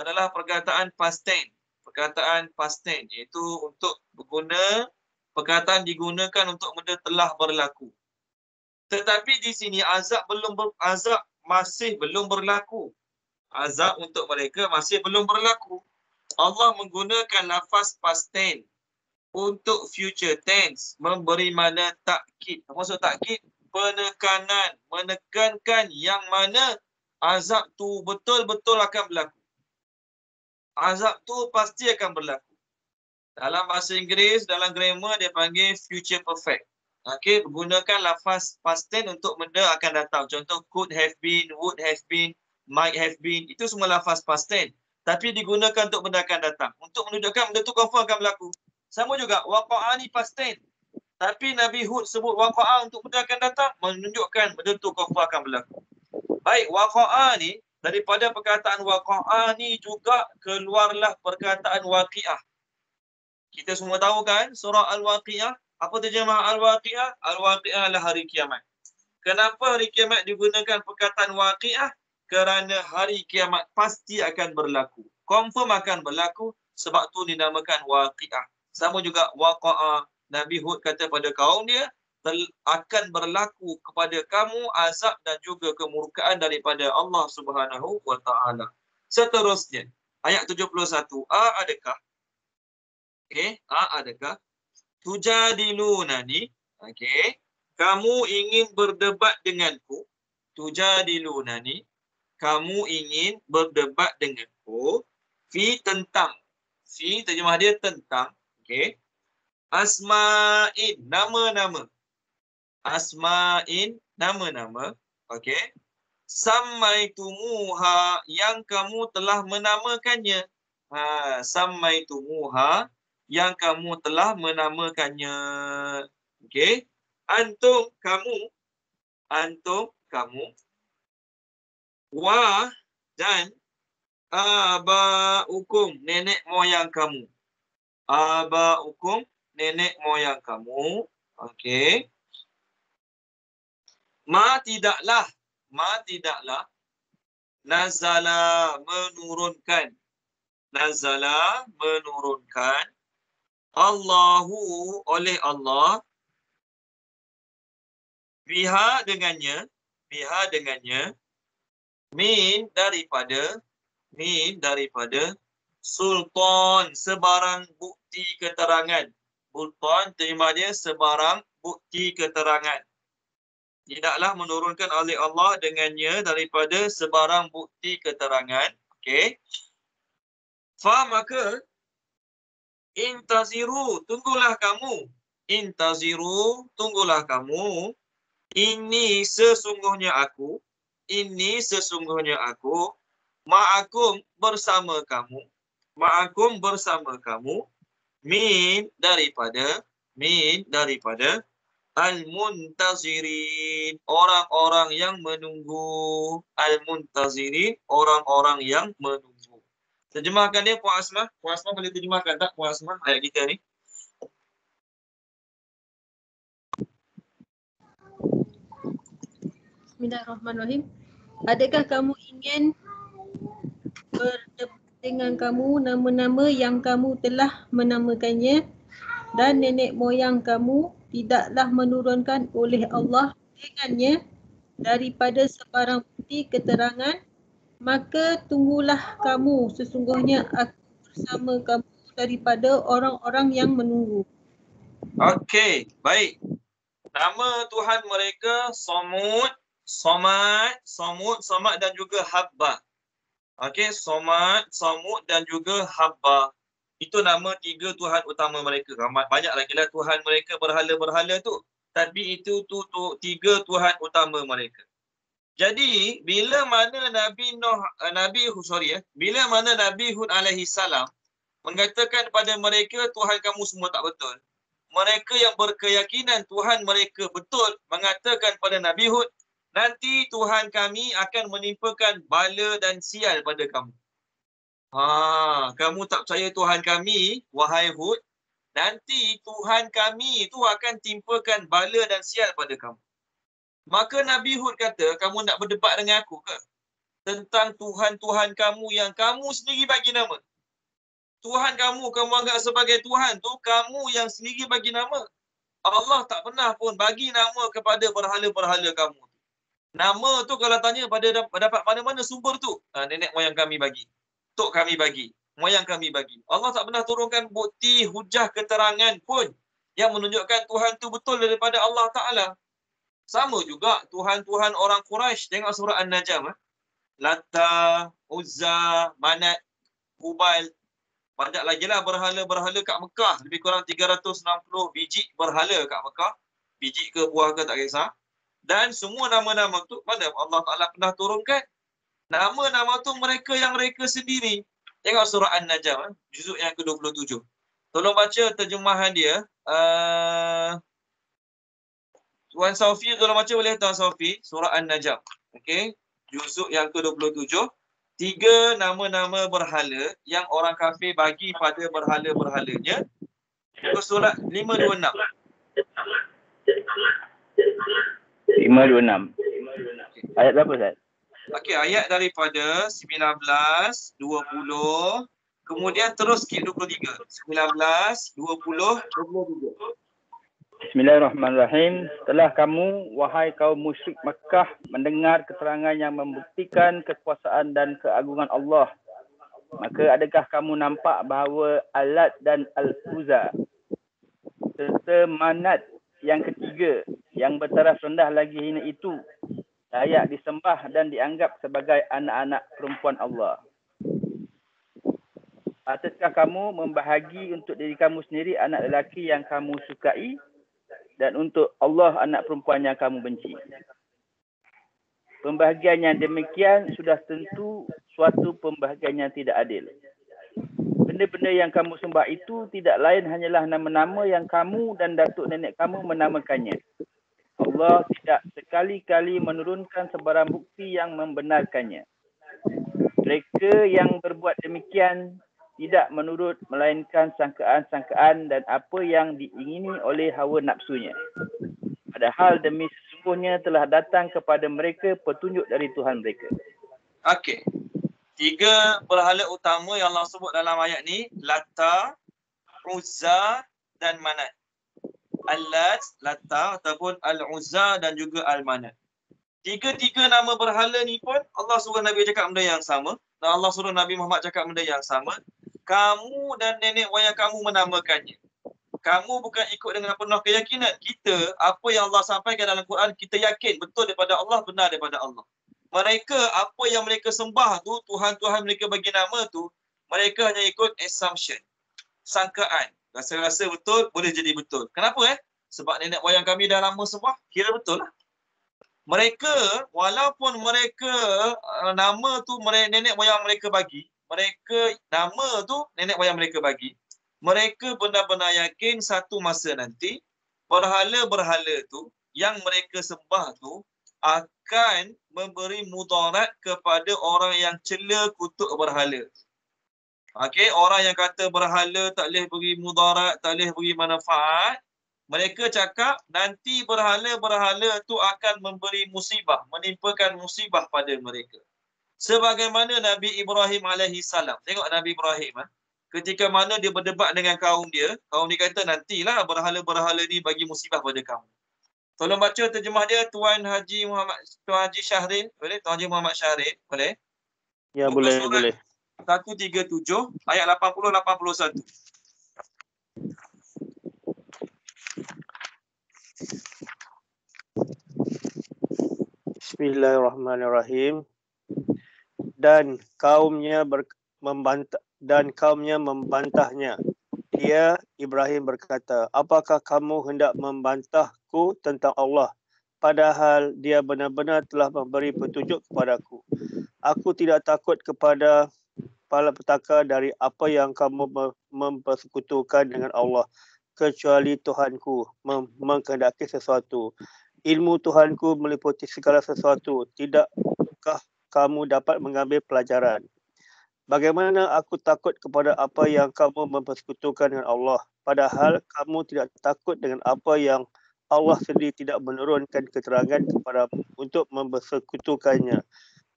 adalah perkataan past tense. Perkataan past tense iaitu untuk perkataan digunakan untuk benda telah berlaku. Tetapi di sini azab masih belum berlaku. Azab untuk mereka masih belum berlaku. Allah menggunakan lafaz past tense untuk future tense, memberi makna takkid. Apa maksud takkid? Penekanan, menekankan yang mana azab tu betul-betul akan berlaku. Azab tu pasti akan berlaku. Dalam bahasa Inggeris, dalam grammar dia panggil future perfect. Okey, gunakan lafaz past tense untuk benda akan datang. Contoh could have been, would have been, might have been. Itu semua lafaz past tense. Tapi digunakan untuk benda akan datang. Untuk menunjukkan benda tu confirm akan berlaku. Sama juga, waqa'a ni past tense. Tapi Nabi Hud sebut waqa'a untuk benda akan datang, menunjukkan benda tu confirm akan berlaku. Baik, waqa'a ni, daripada perkataan waqa'a ni juga keluarlah perkataan waqi'ah. Kita semua tahu kan surah Al-Waqi'ah. Apa terjemah Al-Waqi'ah? Al-Waqi'ah adalah hari kiamat. Kenapa hari kiamat digunakan perkataan waqi'ah? Kerana hari kiamat pasti akan berlaku. Confirm akan berlaku, sebab tu dinamakan waqi'ah. Sama juga waqa'a. Nabi Hud kata pada kaum dia, akan berlaku kepada kamu azab dan juga kemurkaan daripada Allah Subhanahu wa taala. Seterusnya, ayat 71. Adakah? Okey, adakah? Tujadilunani, okey, kamu ingin berdebat denganku. Tujadilunani, kamu ingin berdebat denganku. Fi, tentang. Fi, terjemah dia tentang. Okey. Asma'in, nama-nama. Asma'in, nama-nama. Okey. Sammaitumuha, yang kamu telah menamakannya. Sammaitumuha, yang kamu telah menamakannya. Okey. Antum, kamu. Wa, dan aba'ukum, nenek moyang kamu. Aba'ukum, nenek moyang kamu. Okey. Ma tidaklah. Nazala, menurunkan. Nazala, menurunkan. Allahu, oleh Allah. Biha dengannya. Min daripada sultan, sebarang bukti keterangan. Sultan terima dia sebarang bukti keterangan. Tidaklah menurunkan oleh Allah dengannya daripada sebarang bukti keterangan. Okey. Fa maka intaziru, tunggulah kamu. Intaziru, tunggulah kamu. Ini sesungguhnya aku. Ma'akum bersama kamu. Min daripada al-muntazirin, orang-orang yang menunggu. Al-muntazirin, orang-orang yang menunggu. Terjemahkan dia Puan Asmah. Puan Asmah boleh terjemahkan tak Puan Asmah ayat kita ni? Bismillahirrahmanirrahim. Adakah kamu ingin berdebat dengan kamu nama-nama yang kamu telah menamakannya dan nenek moyang kamu tidaklah menurunkan oleh Allah dengannya daripada sebarang bukti keterangan, maka tunggulah kamu, sesungguhnya aku bersama kamu daripada orang-orang yang menunggu. Okey, baik. Nama Tuhan mereka Samud, Samad dan juga Habba. Okey, Samud dan juga Habba. Itu nama 3 Tuhan utama mereka. Banyak lagi lah Tuhan mereka berhala-berhala tu. Tapi itu 3 Tuhan utama mereka. Jadi, bila mana bila mana Nabi Hud alaihi salam mengatakan kepada mereka Tuhan kamu semua tak betul. Mereka yang berkeyakinan Tuhan mereka betul mengatakan pada Nabi Hud, nanti Tuhan kami akan menimpakan bala dan sial pada kamu. Kamu tak percaya Tuhan kami, wahai Hud, nanti Tuhan kami itu akan timpakan bala dan sial pada kamu. Maka Nabi Hud kata, kamu nak berdebat dengan aku ke? Tentang Tuhan-Tuhan kamu yang kamu sendiri bagi nama. Tuhan kamu anggap sebagai Tuhan tu, kamu yang sendiri bagi nama. Allah tak pernah pun bagi nama kepada berhala-berhala kamu. Nama tu kalau tanya dapat mana-mana sumber tu? Nenek moyang kami bagi. Tok kami bagi. Moyang kami bagi. Allah tak pernah turunkan bukti, hujah, keterangan pun yang menunjukkan Tuhan tu betul daripada Allah Ta'ala. Sama juga Tuhan-Tuhan orang Quraisy. Tengok surah An-Najm. Latta, Uzza, Manat, Hubal. Banyak lagi lah berhala-berhala kat Mekah. Lebih kurang 360 biji berhala kat Mekah. Biji ke buah ke tak kisah. Dan semua nama-nama tu mana Allah Ta'ala pernah turunkan. Nama-nama tu mereka sendiri. Tengok surah An-Najm. Juzuk yang ke-27. Tolong baca terjemahan dia. Tuan Saufi tolong baca boleh Tuan Saufi. Surah An-Najm. Okey. Juzuk yang ke-27. 3 nama-nama berhala yang orang kafir bagi pada berhala-berhalanya. Surat 526. 526. Ayat berapa Ustaz? Okey, ayat daripada 19, 20, kemudian terus sikit 23. 19, 20, 23. Bismillahirrahmanirrahim. Setelah kamu, wahai kaum musyrik Makkah, mendengar keterangan yang membuktikan kekuasaan dan keagungan Allah, maka adakah kamu nampak bahawa Al-Lat dan Al-Uzza serta Manat yang ketiga yang bertaraf rendah lagi hina itu layak disembah dan dianggap sebagai anak-anak perempuan Allah? Ataukah kamu membahagi untuk diri kamu sendiri anak lelaki yang kamu sukai dan untuk Allah anak perempuan yang kamu benci? Pembahagian yang demikian sudah tentu suatu pembahagian yang tidak adil. Benda-benda yang kamu sembah itu tidak lain hanyalah nama-nama yang kamu dan datuk nenek kamu menamakannya. Allah tidak sekali-kali menurunkan sebarang bukti yang membenarkannya. Mereka yang berbuat demikian tidak menurut melainkan sangkaan-sangkaan dan apa yang diingini oleh hawa nafsunya. Padahal demi sesungguhnya telah datang kepada mereka petunjuk dari Tuhan mereka. Okey. 3 berhala utama yang Allah sebut dalam ayat ni, Latta, Uzza dan Manat. Al-Lat, Latta ataupun Al-Uzza dan juga Al-Manat. Tiga-tiga nama berhala ni pun Allah suruh Nabi cakap benda yang sama. Dan Allah suruh Nabi Muhammad cakap benda yang sama. Kamu dan nenek moyang kamu menamakannya. Kamu bukan ikut dengan penuh keyakinan. Kita, apa yang Allah sampaikan dalam Quran, kita yakin betul daripada Allah, benar daripada Allah. Mereka, apa yang mereka sembah tu, Tuhan-Tuhan mereka bagi nama tu, mereka hanya ikut assumption. Sangkaan. Rasa-rasa betul, boleh jadi betul. Kenapa Sebab nenek moyang kami dah lama sembah, kira betul lah. Mereka, walaupun mereka nama tu nenek moyang mereka bagi, mereka nama tu nenek moyang mereka bagi, mereka benar-benar yakin satu masa nanti berhala-berhala tu yang mereka sembah tu akan memberi mudarat kepada orang yang cela kutuk berhala. Okey, orang yang kata berhala tak boleh beri mudarat, tak boleh beri manfaat, mereka cakap nanti berhala-berhala tu akan memberi musibah, menimpakan musibah pada mereka. Sebagaimana Nabi Ibrahim alaihi salam. Tengok Nabi Ibrahim ketika mana dia berdebat dengan kaum dia kata nantilah berhala-berhala ni bagi musibah pada kamu. Tolong baca terjemah dia Tuan Haji Syahril, boleh? Tuan Haji Muhammad Syahril, boleh? Ya, Muka boleh, surat boleh. 137 ayat 80-81. Bismillahirrahmanirrahim. Dan kaumnya membantahnya. Dia Ibrahim berkata, apakah kamu hendak membantahku tentang Allah, padahal dia benar-benar telah memberi petunjuk kepadaku. Aku tidak takut kepada malapetaka dari apa yang kamu mempersekutukan dengan Allah, kecuali Tuhanku mengkehendaki sesuatu. Ilmu Tuhanku meliputi segala sesuatu. Tidakkah kamu dapat mengambil pelajaran? Bagaimana aku takut kepada apa yang kamu mempersekutukan dengan Allah, padahal kamu tidak takut dengan apa yang Allah sendiri tidak menurunkan keterangan kepadamu untuk mempersekutukannya.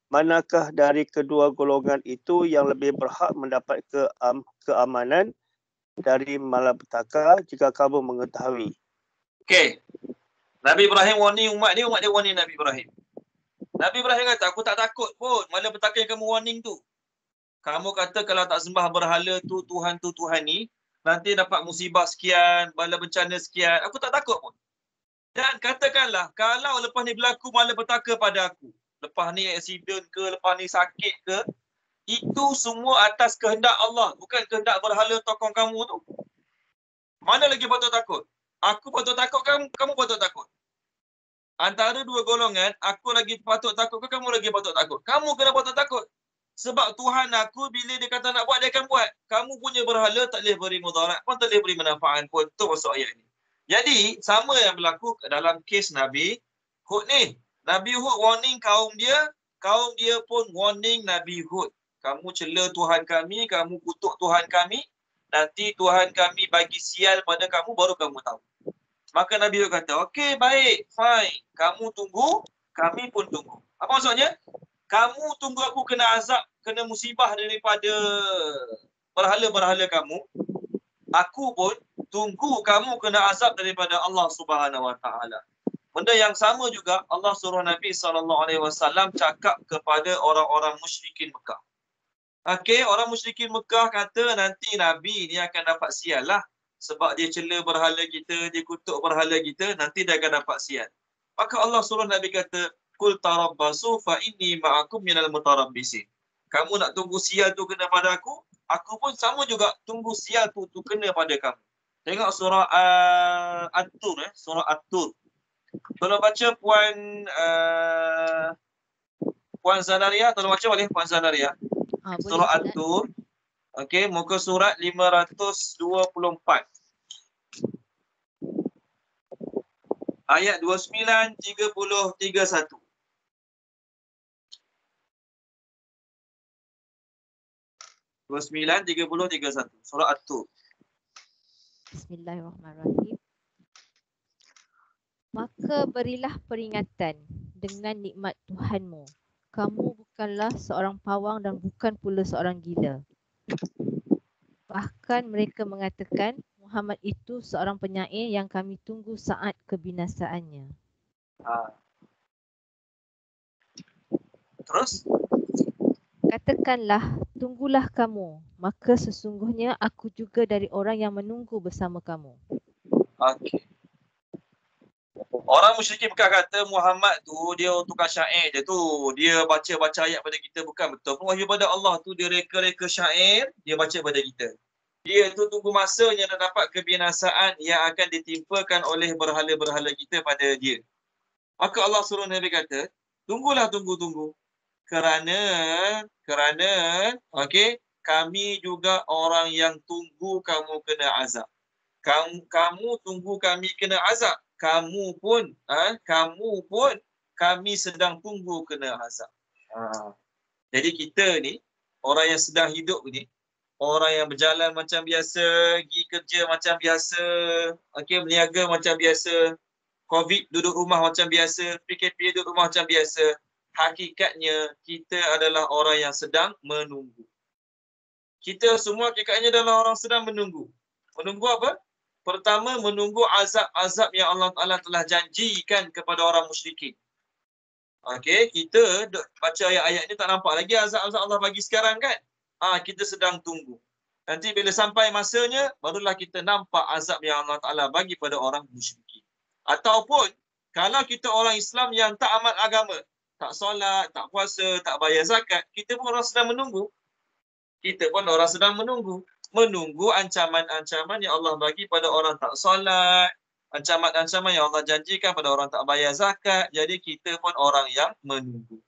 Manakah dari kedua golongan itu yang lebih berhak mendapat keamanan dari malapetaka jika kamu mengetahui? Okey. Nabi Ibrahim warning umat dia warning Nabi Ibrahim. Nabi Ibrahim kata, aku tak takut pun malapetaka yang kamu warning tu. Kamu kata kalau tak sembah berhala tu, Tuhan ni, nanti dapat musibah sekian, bala bencana sekian. Aku tak takut pun. Dan katakanlah, kalau lepas ni berlaku malapetaka pada aku, lepas ni aksiden ke, lepas ni sakit ke, itu semua atas kehendak Allah, bukan kehendak berhala tokong kamu tu. Mana lagi patut takut? Aku patut takut, kamu patut takut. Antara dua golongan, aku lagi patut takut ke kamu lagi patut takut? Kamu kena patut takut. Sebab Tuhan aku bila dia kata nak buat, dia akan buat. Kamu punya berhala tak boleh beri mudarat pun, tak boleh beri manfaat pun. Itu maksud ayat ni. Jadi, sama yang berlaku dalam kes Nabi Hud ni. Nabi Hud warning kaum dia pun warning Nabi Hud. Kamu cela Tuhan kami, kamu kutuk Tuhan kami, nanti Tuhan kami bagi sial pada kamu, baru kamu tahu. Maka Nabi Hud kata, okey, baik, fine. Kamu tunggu, kami pun tunggu. Apa maksudnya? Kamu tunggu aku kena azab, kena musibah daripada berhala-berhala kamu. Aku pun tunggu kamu kena azab daripada Allah Subhanahu Wa Taala. Benda yang sama juga Allah suruh Nabi SAW cakap kepada orang-orang musyrikin Mekah. Okey, orang musyrikin Mekah kata nanti Nabi ni akan dapat sial lah. Sebab dia cela berhala kita, dia kutuk berhala kita, nanti dia akan dapat sial. Maka Allah suruh Nabi kata, Qul tarabbasu fa inni ma'akum minal mutarabbisin. Kamu nak tunggu sial tu kena pada aku pun sama juga tunggu sial tu kena pada kamu. Tengok surah At-Tur, surah At-Tur. Tolong baca Puan Zanaria, tolong baca boleh Puan Zanaria. Surah At-Tur. Okey, muka surat 524. Ayat 29, 30, 31. Bismillah 30-31 surah At-Tur. Bismillahirrahmanirrahim. Maka berilah peringatan dengan nikmat Tuhanmu. Kamu bukanlah seorang pawang dan bukan pula seorang gila. Bahkan mereka mengatakan Muhammad itu seorang penyair yang kami tunggu saat kebinasaannya. Terus? Katakanlah, tunggulah kamu, maka sesungguhnya aku juga dari orang yang menunggu bersama kamu. Okey. Orang musyrikin bukan kata Muhammad tu dia tukar syair je tu. Dia baca-baca ayat pada kita, bukan betul. Wahyu pada Allah tu dia reka-reka syair, dia baca pada kita. Dia tu tunggu masanya nak dapat kebinasaan yang akan ditimpakan oleh berhala-berhala kita pada dia. Maka Allah suruh Nabi kata, tunggulah, tunggu. Kerana okey, kami juga orang yang tunggu kamu kena azab. Kamu tunggu kami kena azab. Kamu pun kami sedang tunggu kena azab. Jadi kita ni, orang yang sedang hidup ni, orang yang berjalan macam biasa, pergi kerja macam biasa, okey, berniaga macam biasa, COVID duduk rumah macam biasa, PKP duduk rumah macam biasa. Hakikatnya kita adalah orang yang sedang menunggu. Kita semua hakikatnya adalah orang sedang menunggu. Menunggu apa? Pertama, menunggu azab-azab yang Allah Ta'ala telah janjikan kepada orang musyrikin. Okey, kita baca ayat-ayat ni tak nampak lagi azab-azab Allah bagi sekarang kan? Kita sedang tunggu. Nanti bila sampai masanya, barulah kita nampak azab yang Allah Ta'ala bagi pada orang musyrikin. Ataupun, kalau kita orang Islam yang tak amat agama, tak solat, tak puasa, tak bayar zakat, kita pun orang sedang menunggu. Menunggu ancaman-ancaman yang Allah bagi pada orang tak solat, ancaman-ancaman yang Allah janjikan pada orang tak bayar zakat. Jadi kita pun orang yang menunggu.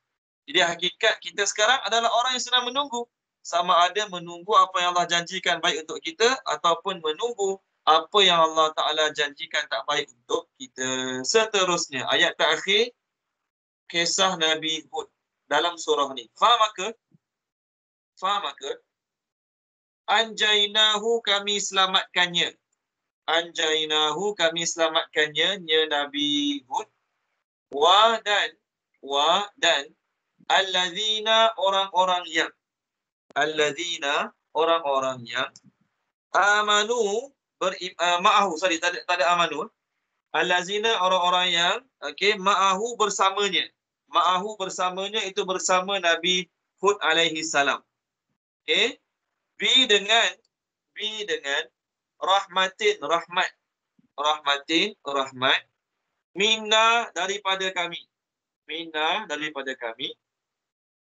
Jadi hakikat kita sekarang adalah orang yang sedang menunggu. Sama ada menunggu apa yang Allah janjikan baik untuk kita ataupun menunggu apa yang Allah Ta'ala janjikan tak baik untuk kita. Seterusnya, ayat terakhir kisah Nabi Hud dalam surah ni. Faham ke? Anjainahu, kami selamatkannya. Nya Nabi Hud. Wa dan allazina, orang-orang yang amanu ma'ahu, tak ada amanu. Allazina, orang-orang yang ma'ahu, bersamanya itu bersama Nabi Hud alaihi salam. Bi dengan rahmat minna, daripada kami,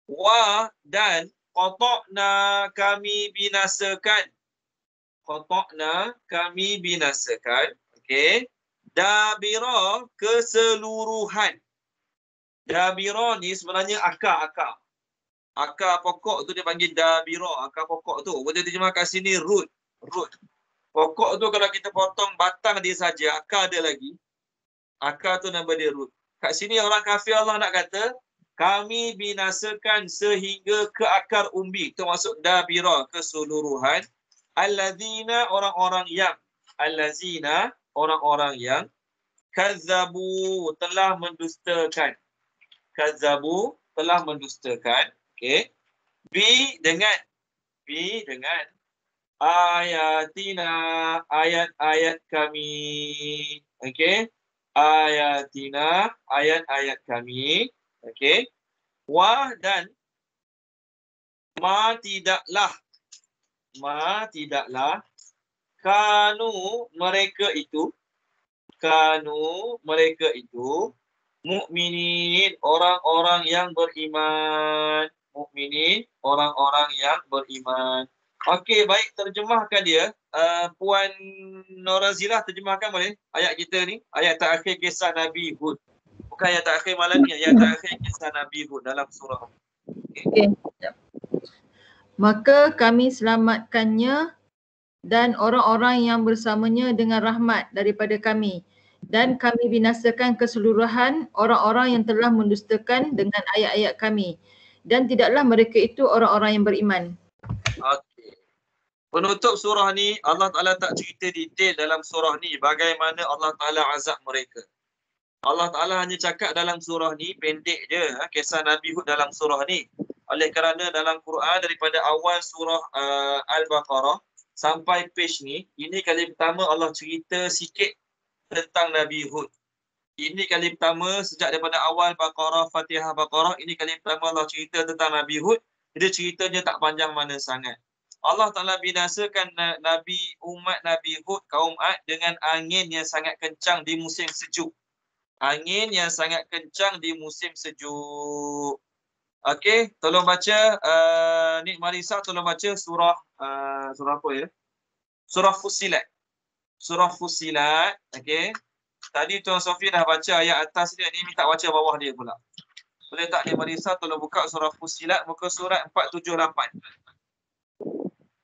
wa dan qata'na, kami binasakan, dabira, keseluruhan. Dabira ni sebenarnya akar pokok tu dia panggil dabira, akar pokok tu. Boleh terjemah kat sini root. Pokok tu kalau kita potong batang dia saja, akar dia lagi. Akar tu nama dia root. Kat sini orang kafir Allah nak kata, kami binasakan sehingga ke akar umbi. Itu maksud dabira, keseluruhan. Allazina, orang-orang yang kazzabu, telah mendustakan. Bi dengan ayatina, ayat-ayat kami. Ayatina, ayat-ayat kami. Wa dan ma tidaklah kanu mereka itu mukminin, orang-orang yang beriman. Okey, baik, terjemahkan dia. Puan Norazilah, terjemahkan boleh ayat kita ni, ayat terakhir kisah Nabi Hud. Bukan ayat terakhir malam ni, ayat terakhir kisah Nabi Hud dalam surah. Okey. Maka kami selamatkannya dan orang-orang yang bersamanya dengan rahmat daripada kami, dan kami binasakan keseluruhan orang-orang yang telah mendustakan dengan ayat-ayat kami, dan tidaklah mereka itu orang-orang yang beriman. Okey. Penutup surah ni, Allah Ta'ala tak cerita detail dalam surah ni bagaimana Allah Ta'ala azab mereka. Allah Ta'ala hanya cakap dalam surah ni, pendek je kisah Nabi Hud dalam surah ni. Oleh kerana dalam Quran daripada awal surah Al-Baqarah sampai page ni, ini kali pertama Allah cerita sikit tentang Nabi Hud. Ini kali pertama sejak daripada awal Baqarah, Fatihah, Baqarah. Ini kali pertama Allah cerita tentang Nabi Hud. Dia ceritanya tak panjang mana sangat. Allah Ta'ala binasakan umat Nabi Hud, kaum Ad dengan angin yang sangat kencang di musim sejuk. Angin yang sangat kencang di musim sejuk. Okey, tolong baca. Nik Marisa tolong baca surah apa ya? Surah Fussilat. Surah Fussilat. Okey. Tadi Tuan Sofi dah baca ayat atas dia. Ni minta baca bawah dia pula. Boleh tak Nik Marisa tolong buka surah Fussilat muka surat 478.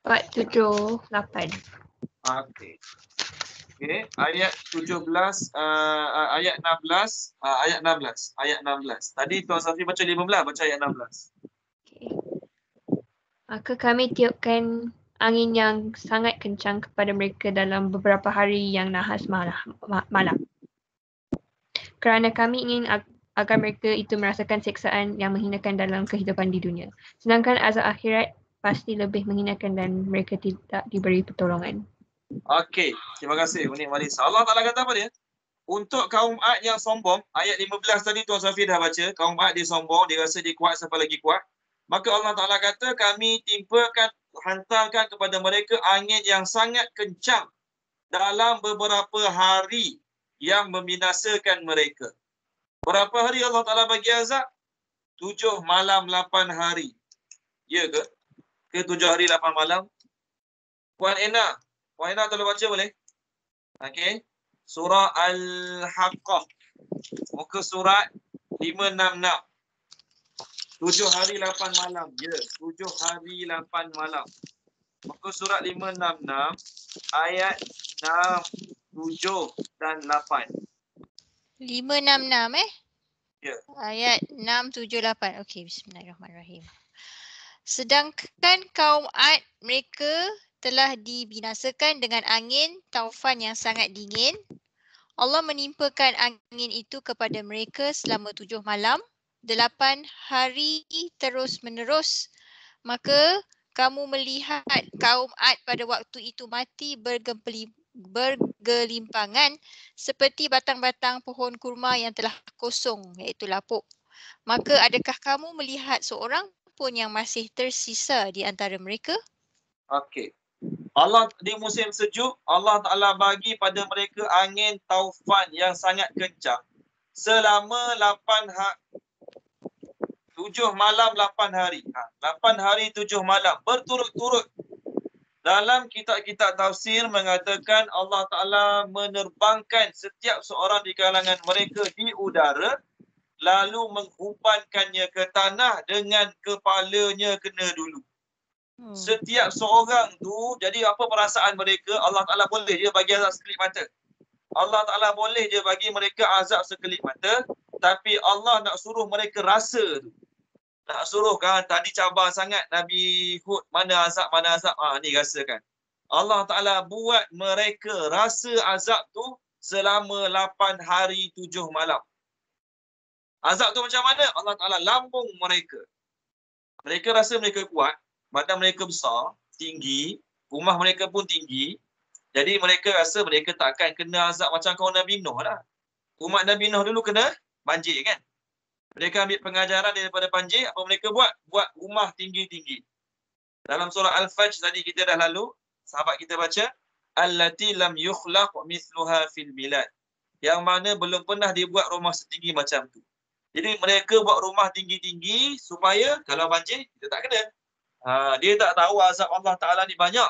478. Okey. Okey, ayat 17 ayat 16 ayat 16. Tadi Tuan Sofi baca 15, baca ayat 16. Okay. Maka kami tiupkan angin yang sangat kencang kepada mereka dalam beberapa hari yang nahas malam. Kerana kami ingin agar mereka itu merasakan siksaan yang menghinakan dalam kehidupan di dunia. Sedangkan azab akhirat pasti lebih menghinakan dan mereka tidak diberi pertolongan. Okey, terima kasih Nik Marisa. Allah Ta'ala kata apa dia? Untuk kaum Ad yang sombong, ayat 15 tadi Tuan Safi dah baca. Kaum Ad dia sombong, dia rasa dia kuat sampai lagi kuat. Maka Allah Ta'ala kata kami hantarkan kepada mereka angin yang sangat kencang dalam beberapa hari yang membinasakan mereka. Berapa hari Allah Ta'ala bagi azab? 7 malam 8 hari. Ya ke? Ke 7 hari 8 malam? Puan Ena tolong baca boleh? Okey. Surah Al-Haqqah. Muka surat 566. 7 hari 8 malam. Ya, 7 hari 8 malam. Muka surat 566 ayat 6, 7 dan 8. 566 Ya. Ayat 6, 7, 8. Okey, bismillahirrahmanirrahim. Sedangkan kaum Ad mereka telah dibinasakan dengan angin taufan yang sangat dingin. Allah menimpakan angin itu kepada mereka selama 7 malam, 8 hari terus menerus. Maka kamu melihat kaum Ad pada waktu itu mati bergelimpangan seperti batang-batang pohon kurma yang telah kosong, iaitu lapuk. Maka adakah kamu melihat seorang pun yang masih tersisa di antara mereka? Okey. Allah di musim sejuk, Allah Ta'ala bagi pada mereka angin taufan yang sangat kencang selama 7 malam 8 hari. 8 hari 7 malam berturut-turut. Dalam kitab-kitab tafsir mengatakan Allah Ta'ala menerbangkan setiap seorang di kalangan mereka di udara lalu menghumpankannya ke tanah dengan kepalanya kena dulu. Setiap seorang tu, jadi apa perasaan mereka? Allah Ta'ala boleh dia bagi azab sekelip mata. Allah Ta'ala boleh dia bagi mereka azab sekelip mata, tapi Allah nak suruh mereka rasa tu. Nak suruh kan, tadi cabar sangat Nabi Hud, mana azab. Ni rasakan. Allah Ta'ala buat mereka rasa azab tu selama 8 hari 7 malam. Azab tu macam mana? Allah Ta'ala lambung mereka. Mereka rasa mereka kuat, badan mereka besar, tinggi, rumah mereka pun tinggi. Jadi mereka rasa mereka takkan kena azab macam kaum Nabi Nuh lah. Umat Nabi Nuh dulu kena banjir kan. Mereka ambil pengajaran daripada banjir, apa mereka buat? Buat rumah tinggi-tinggi. Dalam surah Al-Fajr tadi kita dah lalu, sahabat kita baca, allati lam yukhlaq mithluha fil bilad. Yang mana belum pernah dibuat rumah setinggi macam tu. Jadi mereka buat rumah tinggi-tinggi supaya kalau banjir, kita tak kena. Dia tak tahu azab Allah Ta'ala ni banyak.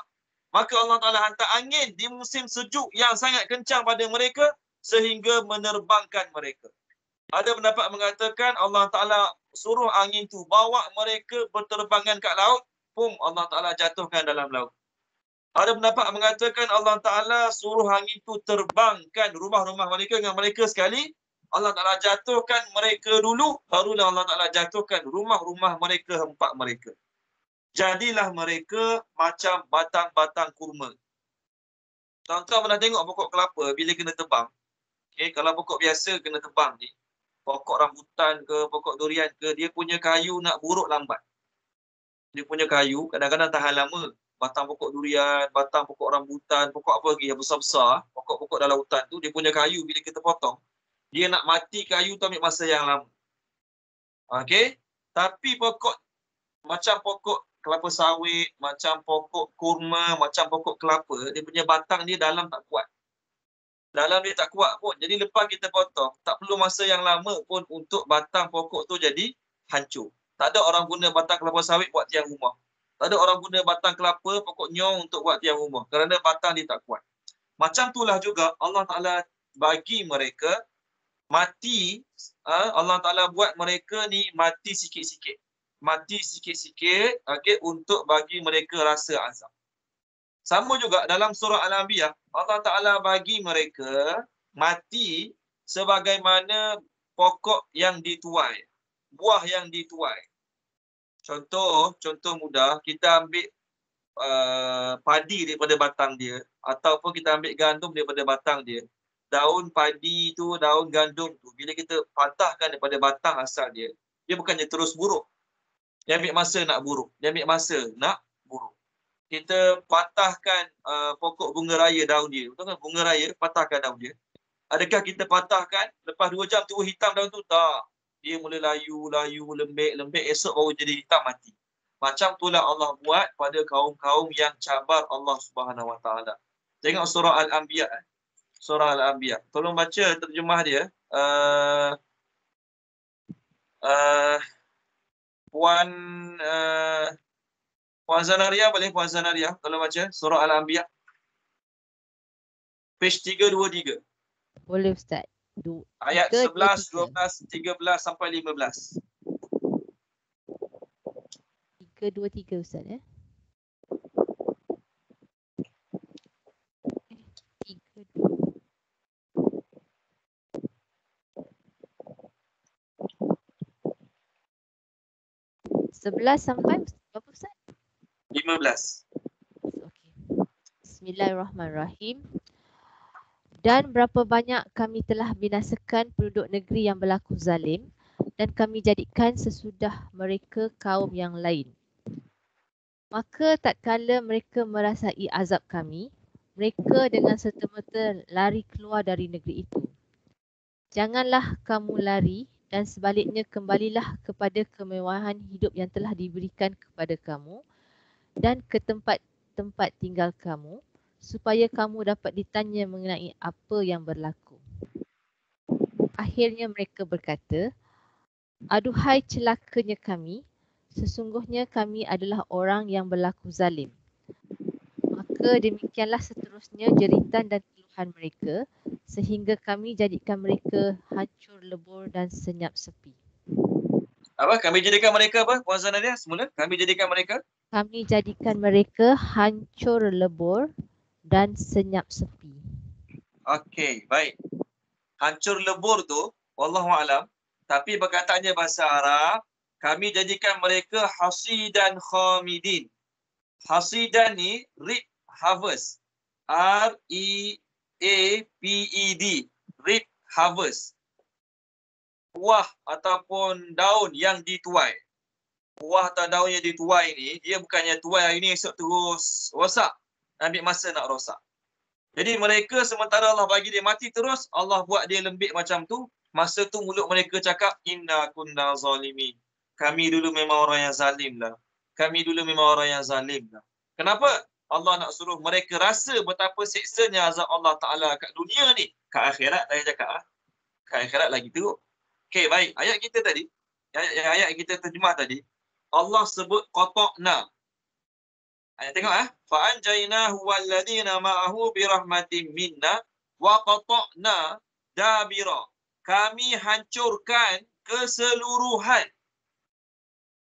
Maka Allah Ta'ala hantar angin di musim sejuk yang sangat kencang pada mereka sehingga menerbangkan mereka. Ada pendapat mengatakan Allah Ta'ala suruh angin tu bawa mereka berterbangan kat laut, pum Allah Ta'ala jatuhkan dalam laut. Ada pendapat mengatakan Allah Ta'ala suruh angin tu terbangkan rumah-rumah mereka dengan mereka sekali. Allah Ta'ala jatuhkan mereka dulu, barulah Allah Ta'ala jatuhkan rumah-rumah mereka, hempak mereka. Jadilah mereka macam batang-batang kurma. Tuan-tuan pernah tengok pokok kelapa bila kena tebang? Okay, kalau pokok biasa kena tebang ni, pokok rambutan ke, pokok durian ke, dia punya kayu nak buruk lambat. Dia punya kayu kadang-kadang tahan lama. Batang pokok durian, batang pokok rambutan, pokok apa lagi yang besar-besar, pokok-pokok dalam hutan tu, dia punya kayu bila kita potong, Dia nak mati kayu tu ambil masa yang lama. Okey? Tapi pokok macam pokok kelapa sawit, macam pokok kurma, macam pokok kelapa, dia punya batang dia dalam tak kuat. Dalam dia tak kuat pun. Jadi lepas kita potong, tak perlu masa yang lama pun untuk batang pokok tu jadi hancur. Tak ada orang guna batang kelapa sawit buat tiang rumah. Tak ada orang guna batang kelapa, pokok nyong untuk buat tiang rumah. Kerana batang dia tak kuat. Macam itulah juga Allah Ta'ala bagi mereka mati. Allah Ta'ala buat mereka ni mati sikit-sikit. Mati sikit-sikit, okay, untuk bagi mereka rasa azab. Sama juga dalam surah Al-Anbiya, Allah Ta'ala bagi mereka mati sebagaimana pokok yang dituai, buah yang dituai. Contoh mudah, kita ambil padi daripada batang dia, ataupun kita ambil gandum daripada batang dia. Daun padi tu, daun gandum tu, bila kita patahkan daripada batang asal dia, dia bukannya terus buruk. Dia ambil masa nak buruk. Dia ambil masa nak buruk. Kita patahkan pokok bunga raya daun dia. Betul kan? Bunga raya, patahkan daun dia. Adakah kita patahkan, lepas 2 jam tu hitam daun tu? Tak. Dia mula layu, lembek, esok baru jadi hitam mati. Macam itulah Allah buat pada kaum-kaum yang cabar Allah Subhanahu Wa Taala. Tengok surah Al-Anbiya. Surah Al-Anbiya. Tolong baca terjemah dia. Puan Zanaria, boleh Puan Zanaria kalau baca surah Al-Anbiya. Page 323. Boleh Ustaz. Ayat 11, 12, 13 sampai 15. 323 Ustaz ya. 11 sampai berapa Ustaz? 15. Okey. Bismillahirrahmanirrahim. Dan berapa banyak kami telah binasakan penduduk negeri yang berlaku zalim, dan kami jadikan sesudah mereka kaum yang lain. Maka tatkala mereka merasai azab kami, mereka dengan serta-merta lari keluar dari negeri itu. Janganlah kamu lari, dan sebaliknya kembalilah kepada kemewahan hidup yang telah diberikan kepada kamu dan ke tempat-tempat tinggal kamu, supaya kamu dapat ditanya mengenai apa yang berlaku. Akhirnya mereka berkata, aduhai celakanya kami, sesungguhnya kami adalah orang yang berlaku zalim. Maka demikianlah seterusnya jeritan dan keluhan mereka, sehingga kami jadikan mereka hancur lebur dan senyap sepi. Apa? Kami jadikan mereka apa? Puan Zanaria semula? Kami jadikan mereka? Kami jadikan mereka hancur lebur dan senyap sepi. Okey, baik. Hancur lebur tu, wallahualam, tapi perkataannya bahasa Arab, kami jadikan mereka hasidan khamidin. Hasidan ni reap harvest. R-E-A-P-E-D. Reap harvest. Buah ataupun daun yang dituai. Buah atau daun yang dituai ni, dia bukannya tuai hari ni esok terus rosak. Ambil masa nak rosak. Jadi mereka sementara Allah bagi dia mati terus, Allah buat dia lembik macam tu. Masa tu mulut mereka cakap, inna kunna zalimin. Kami dulu memang orang yang zalim lah. Kami dulu memang orang yang zalim lah. Kenapa? Allah nak suruh mereka rasa betapa seksanya azab Allah Ta'ala kat dunia ni. Kat akhirat saya cakap. Kat akhirat lagi teruk. Okey, baik. Ayat kita tadi, ayat kita terjemah tadi, Allah sebut qata'na. Tengok fa anjaynahu walladhina ma'ahu birahmatin minna wa qata'na dabira. Kami hancurkan keseluruhan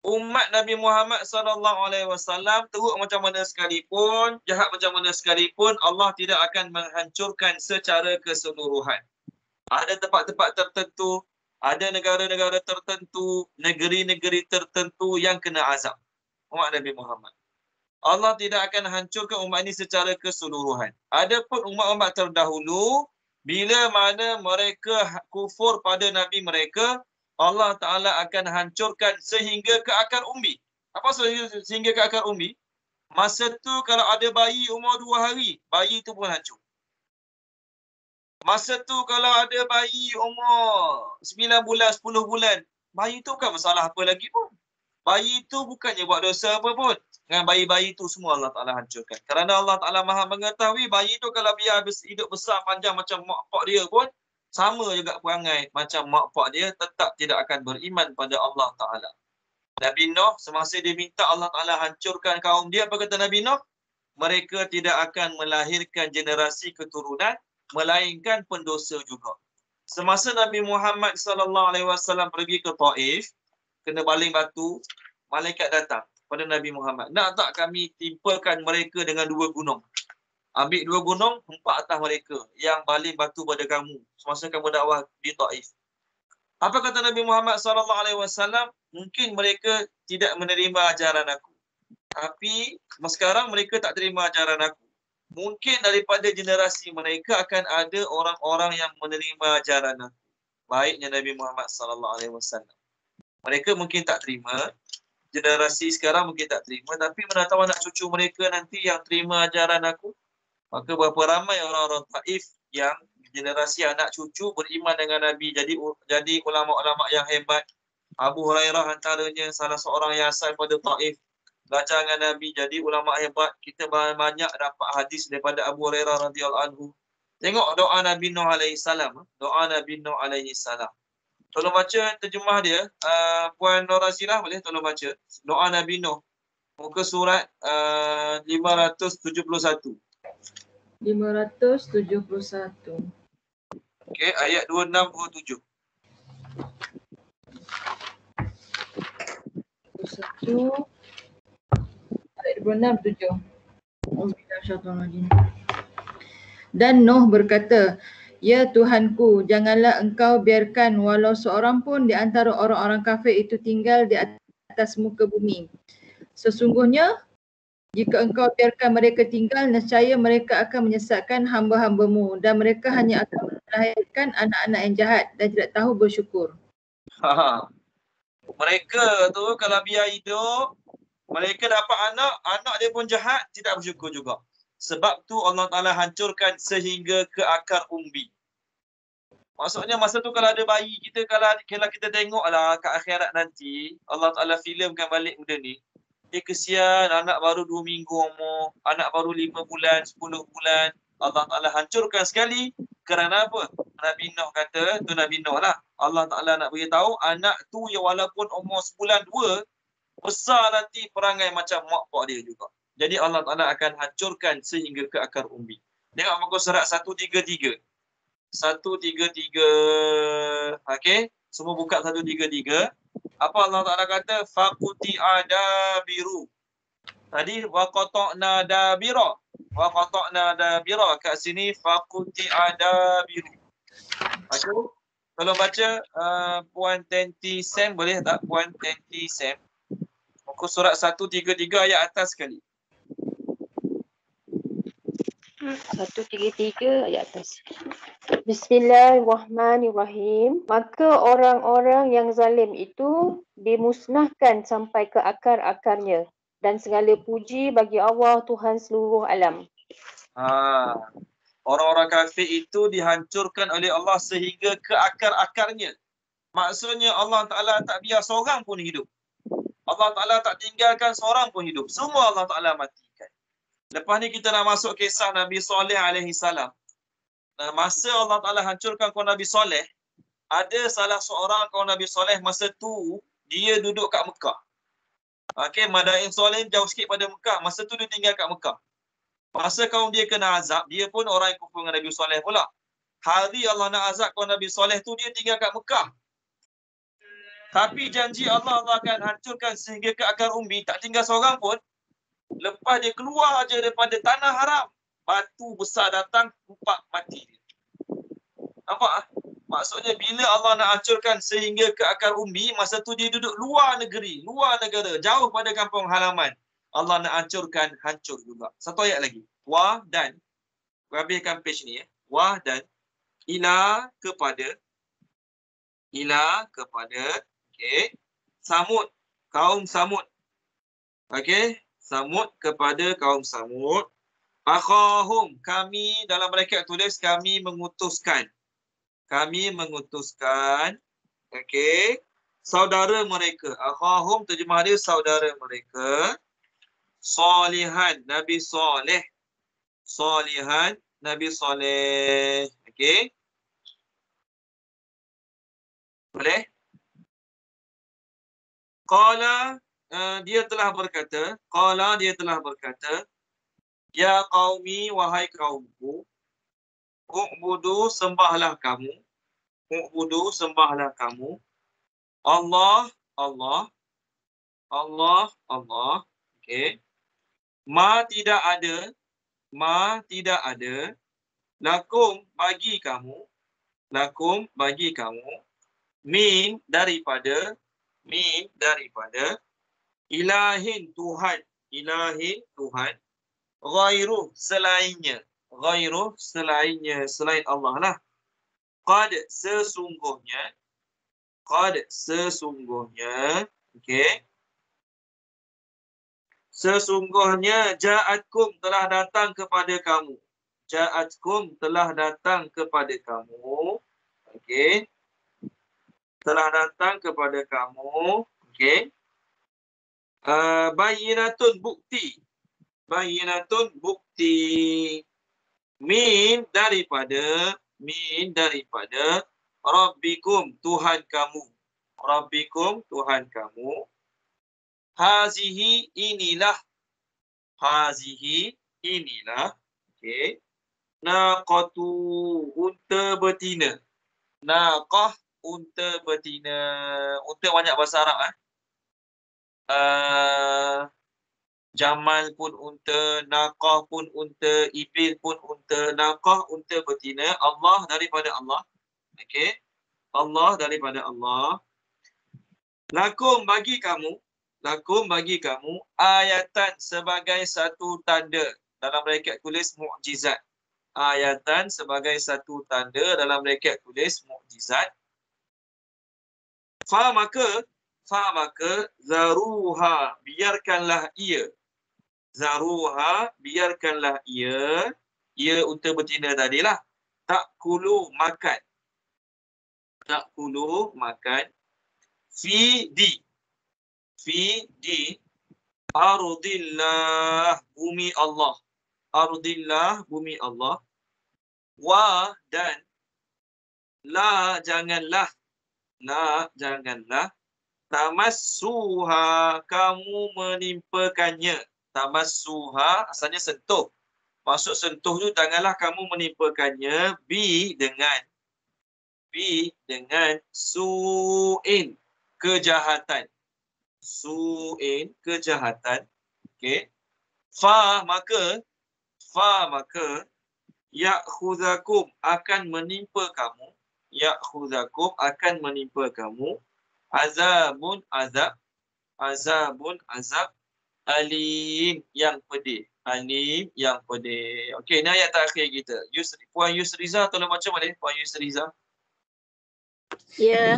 umat Nabi Muhammad SAW, teruk macam mana sekalipun, jahat macam mana sekalipun, Allah tidak akan menghancurkan secara keseluruhan. Ada tempat-tempat tertentu, ada negara-negara tertentu, negeri-negeri tertentu yang kena azab umat Nabi Muhammad. Allah tidak akan hancurkan umat ini secara keseluruhan. Adapun umat-umat terdahulu, bila mana mereka kufur pada Nabi mereka, Allah Ta'ala akan hancurkan sehingga ke akar umbi. Apa sehingga ke akar umbi? Masa tu kalau ada bayi umur 2 hari, bayi tu pun hancur. Masa tu kalau ada bayi umur 9 bulan, 10 bulan, bayi tu bukan masalah apa lagi pun. Bayi tu bukannya buat dosa apa pun. Dengan bayi-bayi tu semua Allah Ta'ala hancurkan. Kerana Allah Ta'ala maha mengetahui bayi tu kalau biar hidup besar panjang macam mak pak dia pun, sama juga perangai macam mak pak dia, tetap tidak akan beriman pada Allah Ta'ala. Nabi Nuh semasa dia minta Allah Ta'ala hancurkan kaum dia, apa kata Nabi Nuh? Mereka tidak akan melahirkan generasi keturunan, melainkan pendosa juga. Semasa Nabi Muhammad SAW pergi ke Taif, kena baling batu, malaikat datang pada Nabi Muhammad. Nak tak kami timpakan mereka dengan 2 gunung? Ambil 2 gunung, hempak atas mereka yang baling batu pada kamu semasa kamu dakwah di Taif. Apa kata Nabi Muhammad SAW? Mungkin mereka tidak menerima ajaran aku. Tapi sekarang mereka tak terima ajaran aku. Mungkin daripada generasi mereka akan ada orang-orang yang menerima ajaran aku. Baiknya Nabi Muhammad SAW. Mereka mungkin tak terima. Generasi sekarang mungkin tak terima. Tapi mana tahu anak cucu mereka nanti yang terima ajaran aku. Maka berapa ramai orang-orang Taif yang generasi anak cucu beriman dengan Nabi. Jadi ulama-ulama yang hebat. Abu Hurairah antaranya salah seorang yang asal pada Taif. Belajar dengan Nabi, jadi ulama hebat. Kita banyak dapat hadis daripada Abu Hurairah radhiyallahu anhu. Tengok doa Nabi Nuh alaihi salam. Doa Nabi Nuh alaihi salam. Tolong baca terjemah dia. Puan Nora Zirah boleh tolong baca. Doa Nabi Nuh. Muka surat 571. 571. Okey, ayat 26-27. 1 ayat 26-27. Dan Nuh berkata, "Ya Tuhanku, janganlah engkau biarkan walau seorang pun di antara orang-orang kafir itu tinggal di atas muka bumi. Sesungguhnya, jika engkau biarkan mereka tinggal, nescaya mereka akan menyesatkan hamba-hambamu dan mereka hanya akan melahirkan anak-anak yang jahat dan tidak tahu bersyukur." Mereka tu kalau biar hidup, mereka dapat anak dia pun jahat, tidak bersyukur juga. Sebab tu Allah Ta'ala hancurkan sehingga ke akar umbi. Maksudnya masa tu kalau ada bayi kita, kalau kita tengoklah ke akhirat nanti, Allah Ta'ala filmkan balik benda ni. Kesian anak baru 2 minggu umur, anak baru 5 bulan, 10 bulan. Allah Ta'ala hancurkan sekali. Kerana apa? Nabi Nuh kata, tu Nabi Nuh lah. Allah Ta'ala nak beritahu anak tu yang walaupun umur sebulan 2, besar nanti perangai macam mak pak dia juga. Jadi Allah Ta'ala akan hancurkan sehingga ke akar umbi. Tengok muka surat 133. 133. Okey, semua buka 133. Apa Allah Ta'ala kata? Faquti adabiru. Tadi waqata'na dabira. Waqata'na dabira. Kat sini faquti adabiru. Okey. Kalau baca Puan Tenti Sam boleh tak? Puan Tenti Sam. Muka surat 133 ayat atas sekali. 133 ayat atas. Bismillahirrahmanirrahim. Maka orang-orang yang zalim itu dimusnahkan sampai ke akar-akarnya. Dan segala puji bagi Allah Tuhan seluruh alam. Orang-orang kafir itu dihancurkan oleh Allah sehingga ke akar-akarnya. Maksudnya Allah Ta'ala tak biar seorang pun hidup. Allah Ta'ala tak tinggalkan seorang pun hidup. Semua Allah Ta'ala matikan. Lepas ni kita nak masuk kisah Nabi Saleh alaihi salam. Masa Allah Ta'ala hancurkan kaum Nabi Saleh, ada salah seorang kaum Nabi Saleh masa tu, dia duduk kat Mekah. Okey, Madain Saleh jauh sikit pada Mekah. Masa tu dia tinggal kat Mekah. Masa kaum dia kena azab, dia pun orang yang kufur dengan Nabi Saleh pula. Hari Allah nak azab kaum Nabi Saleh tu, dia tinggal kat Mekah. Tapi janji Allah akan hancurkan sehingga ke akar umbi, tak tinggal seorang pun. Lepas dia keluar aja daripada tanah haram, batu besar datang, empat mati dia. Nampak? Maksudnya bila Allah nak hancurkan sehingga ke akar umbi, masa tu dia duduk luar negeri, luar negara, jauh pada kampung halaman. Allah nak hancurkan, hancur juga. Satu ayat lagi. Wah dan, habiskan page ni ya. Wah dan, ila kepada, okey, Samud, kaum Samud. Okey, Samud kepada kaum Samud. Akhahum, kami dalam braket tulis kami mengutuskan. Kami mengutuskan, okey, saudara mereka. Akhahum terjemah dia saudara mereka. Salihan, Nabi Saleh. Salihan, Nabi Saleh. Okey. Boleh? Qala, dia telah berkata, qala dia telah berkata, ya qaumi, wahai kaumku, u'budu, sembahlah kamu. U'budu, sembahlah kamu. Allah, Allah. Allah, Allah. Okey. Ma tidak ada. Ma tidak ada. Lakum, bagi kamu. Lakum, bagi kamu. Min, daripada. Min, daripada. Ilahin, Tuhan. Ilahin, Tuhan. Ghairuh, selainnya. Ghairuh, selainnya. Selain Allah lah. Qad, sesungguhnya. Qad, sesungguhnya. Okey. Sesungguhnya ja'atkum telah datang kepada kamu. Ja'atkum telah datang kepada kamu. Okey. Telah datang kepada kamu. Okey. Bayinatun, bukti. Bayinatun, bukti. Min, daripada. Min, daripada. Rabbikum, Tuhan kamu. Rabbikum, Tuhan kamu. Hazihi, inilah. Hazihi, inilah. Okey. Naqatu, unta betina. Naqah, unta betina. Unta banyak bahasa Arab. Jamal pun unta, naqah pun unta, ibil pun unta. Naqah, unta betina. Allah, daripada Allah. Okey. Allah, daripada Allah. Lakum, bagi kamu. Lakum, bagi kamu, ayatan, sebagai satu tanda. Dalam braket tulis mukjizat. Ayatan, sebagai satu tanda. Dalam braket tulis mukjizat. Fa maka, zaruha, biarkanlah ia. Zaruha, biarkanlah ia. Ia unta betina tadilah. Ta'kulu, makan. Ta'kulu, makan. Fi di ardillah, bumi Allah. Ardillah, bumi Allah. Wa, dan la, janganlah. La, janganlah. Tamassuha, kamu menimpakannya. Tamassuha, asalnya sentuh. Maksud sentuh tu, janganlah kamu menimpakannya. Bi, dengan su'in, kejahatan. Su'in, kejahatan. Okey. Fa maka ya'khuzakum, akan menimpa kamu. Ya'khuzakum, akan menimpa kamu. Azabun, azab. Azabun, azab. Alim, yang pedih. Alim, yang pedih. Okey, ni ayat terakhir kita. Puan Yusriza, tolong baca boleh? Puan Yusriza. Ya.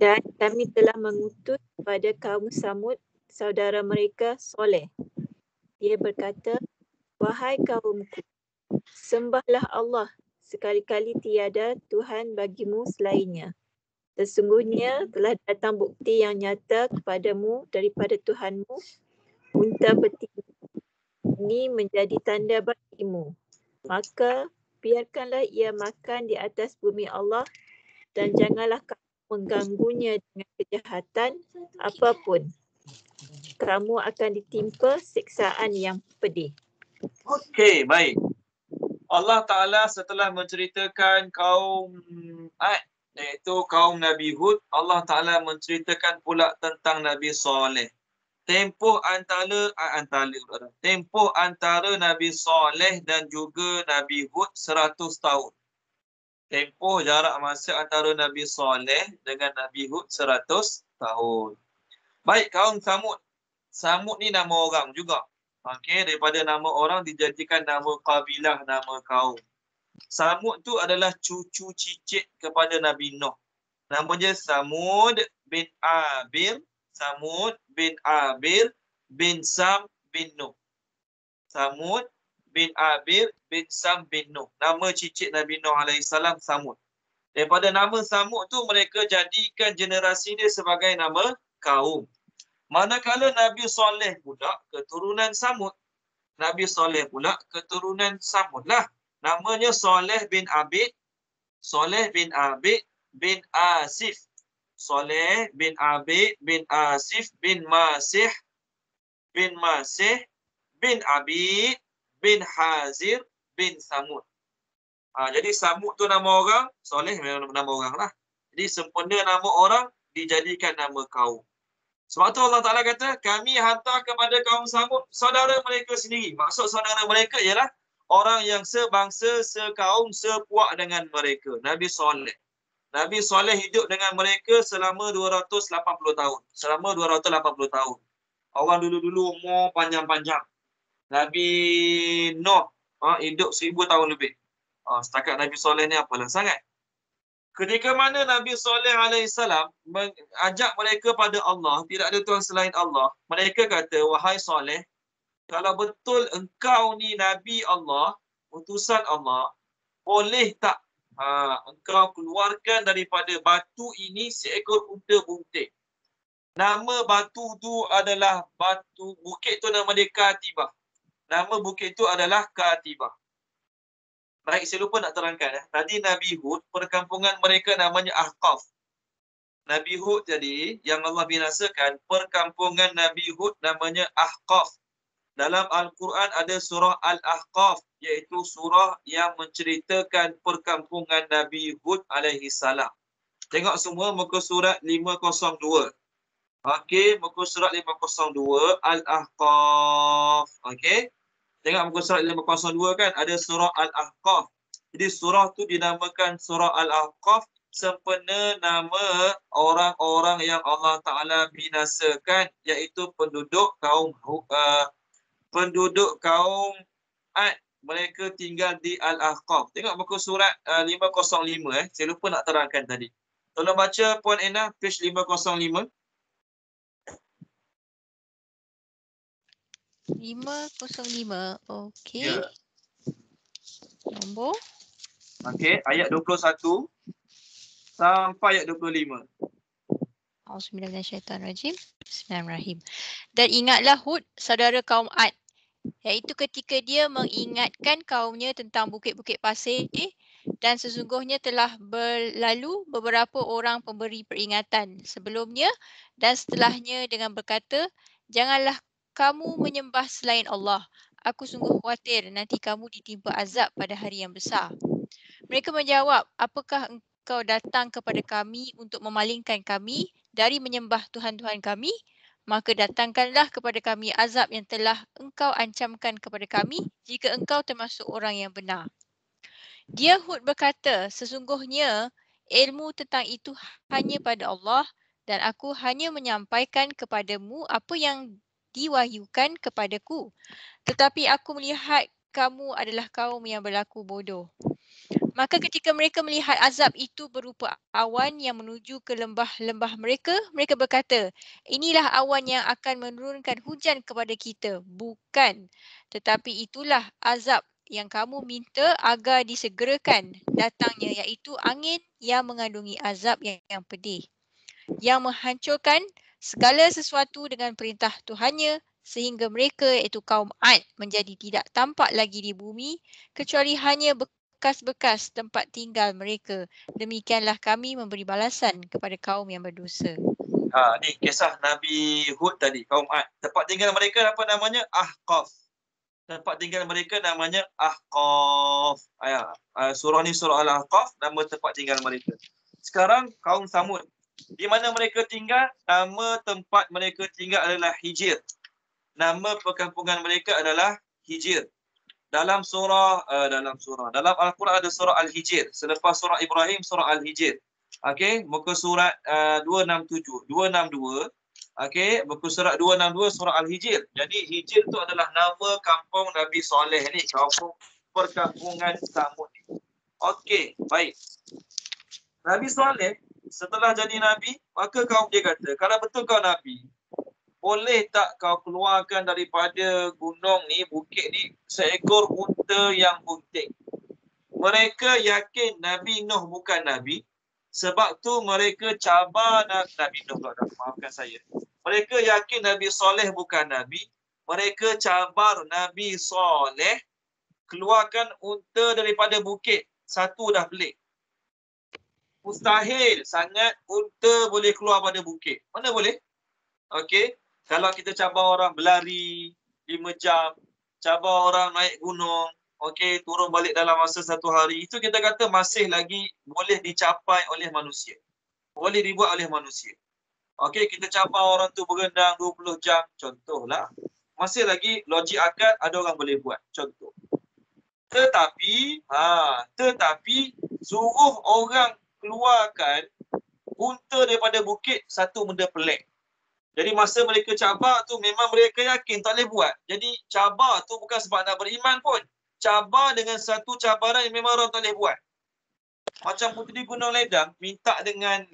Dan kami telah mengutus pada kaum Samud saudara mereka Soleh. Dia berkata, wahai kaumku, sembahlah Allah, sekali-kali tiada Tuhan bagimu selainnya. Sesungguhnya telah datang bukti yang nyata kepadamu daripada Tuhanmu, unta betina ini menjadi tanda bagimu. Maka biarkanlah ia makan di atas bumi Allah dan janganlah kamu mengganggunya dengan kejahatan apapun. Kamu akan ditimpa siksaan yang pedih. Okey, baik. Allah Ta'ala setelah menceritakan kaum Ad, iaitu kaum Nabi Hud, Allah Ta'ala menceritakan pula tentang Nabi Saleh. Tempoh antara Nabi Saleh dan juga Nabi Hud 100 tahun. Tempoh jarak masa antara Nabi Saleh dengan Nabi Hud 100 tahun. Baik, kaum Samud. Samud ni nama orang juga. Okey, daripada nama orang dijadikan nama kabilah, nama kaum. Samud tu adalah cucu cicit kepada Nabi Nuh. Nama dia Samud bin Abir. Samud bin Abir bin Sam bin Nuh. Samud bin Abir bin Sam bin Nuh. Nama cicit Nabi Nuh alaihissalam Samud. Daripada nama Samud tu mereka jadikan generasi dia sebagai nama kaum. Manakala Nabi Soleh pula keturunan Samud. Nabi Soleh pula keturunan Samud lah. Namanya Soleh bin Abid. Soleh bin Abid bin Asif. Soleh bin Abid bin Asif bin Masih bin Masih bin Abid bin Hazir bin Samud. Jadi Samud tu nama orang, Soleh memang nama orang lah. Jadi sempena nama orang dijadikan nama kaum. Sebab tu Allah Ta'ala kata, kami hantar kepada kaum Samud saudara mereka sendiri. Maksud saudara mereka ialah orang yang sebangsa, sekaum, sepuak dengan mereka. Nabi Soleh. Nabi Soleh hidup dengan mereka selama 280 tahun. Selama 280 tahun. Orang dulu-dulu umur panjang-panjang. Nabi Nuh hidup 1000 tahun lebih. Setakat Nabi Soleh ni apalah sangat. Ketika mana Nabi Soleh alaihissalam mengajak mereka pada Allah, tidak ada Tuhan selain Allah, mereka kata, wahai Soleh, kalau betul engkau ni Nabi Allah, utusan Allah, boleh tak engkau keluarkan daripada batu ini seekor unta bunting. Nama batu tu adalah batu, bukit tu nama dia Katibah. Nama bukit tu adalah Katibah. Baik, saya lupa nak terangkan. Tadi Nabi Hud, perkampungan mereka namanya Ahqaf. Nabi Hud tadi, yang Allah binasakan, perkampungan Nabi Hud namanya Ahqaf. Dalam Al-Quran ada surah Al-Ahqaf, iaitu surah yang menceritakan perkampungan Nabi Hud alaihi salam. Tengok semua muka surat 502. Okey, muka surat 502 Al-Ahqaf. Okey. Tengok muka surat 502 kan, ada surah Al-Ahqaf. Jadi surah tu dinamakan surah Al-Ahqaf sempena nama orang-orang yang Allah Ta'ala binasakan, iaitu penduduk kaum Ad. Mereka tinggal di Al-Ahqaf. Tengok muka surat 505. Saya lupa nak terangkan tadi. Tolong baca Puan Ena, page 505. 505. Okey. Ya. Nombor. Okey, ayat 21 sampai ayat 25. Auzubillahiminasyaitanirrajim. Bismillahirrahmanirrahim. Dan ingatlah Hud, saudara kaum Ad, iaitu ketika dia mengingatkan kaumnya tentang bukit-bukit pasir, dan sesungguhnya telah berlalu beberapa orang pemberi peringatan sebelumnya dan setelahnya dengan berkata, janganlah kamu menyembah selain Allah. Aku sungguh khawatir nanti kamu ditimpa azab pada hari yang besar. Mereka menjawab, apakah engkau datang kepada kami untuk memalingkan kami dari menyembah Tuhan-Tuhan kami? Maka datangkanlah kepada kami azab yang telah engkau ancamkan kepada kami jika engkau termasuk orang yang benar. Dia Hud berkata, sesungguhnya ilmu tentang itu hanya pada Allah dan aku hanya menyampaikan kepadamu apa yang diwahyukan kepadaku. Tetapi aku melihat kamu adalah kaum yang berlaku bodoh. Maka ketika mereka melihat azab itu berupa awan yang menuju ke lembah-lembah mereka, mereka berkata, inilah awan yang akan menurunkan hujan kepada kita. Bukan, tetapi itulah azab yang kamu minta agar disegerakan datangnya, iaitu angin yang mengandungi azab yang pedih, yang menghancurkan segala sesuatu dengan perintah Tuhannya, sehingga mereka iaitu kaum Ad menjadi tidak tampak lagi di bumi kecuali hanya bekas-bekas tempat tinggal mereka. Demikianlah kami memberi balasan kepada kaum yang berdosa. Ni kisah Nabi Hud tadi, kaum Ad. Tempat tinggal mereka apa namanya? Ahqaf. Tempat tinggal mereka namanya Ahqaf. Surah ni surah Al-Ahqaf, nama tempat tinggal mereka. Sekarang kaum Samud. Di mana mereka tinggal? Nama tempat mereka tinggal adalah Hijir. Nama perkampungan mereka adalah Hijir. Dalam dalam Al-Quran ada surah Al-Hijir. Selepas surah Ibrahim, surah Al-Hijir. Okey, muka surat 267, 262. Okey, muka surat 262 surah Al-Hijir. Jadi Hijir tu adalah nama kampung Nabi Soleh ni, kampung perkampungan Samud ni. Okey, baik. Nabi Soleh setelah jadi Nabi, maka kaum dia kata, kalau betul kau Nabi, boleh tak kau keluarkan daripada gunung ni, bukit ni, seekor unta yang bunting? Mereka yakin Nabi Nuh bukan Nabi. Sebab tu mereka cabar Nabi Nuh. Maafkan saya. Mereka yakin Nabi Soleh bukan Nabi. Mereka cabar Nabi Soleh keluarkan unta daripada bukit. Satu dah pelik. Mustahil sangat unta boleh keluar pada bukit. Mana boleh? Okey. Kalau kita cabar orang berlari 5 jam, cabar orang naik gunung, okey, turun balik dalam masa 1 hari, itu kita kata masih lagi boleh dicapai oleh manusia. Boleh dibuat oleh manusia. Okey, kita cabar orang tu berenang 20 jam, contohlah. Masih lagi logik akal ada orang boleh buat, contoh. Tetapi suruh orang keluarkan unta daripada bukit, satu benda pelik. Jadi masa mereka cabar tu memang mereka yakin tak boleh buat. Jadi cabar tu bukan sebab nak beriman pun. Cabar dengan satu cabaran yang memang orang tak boleh buat. Macam Puteri Gunung Ledang minta dengan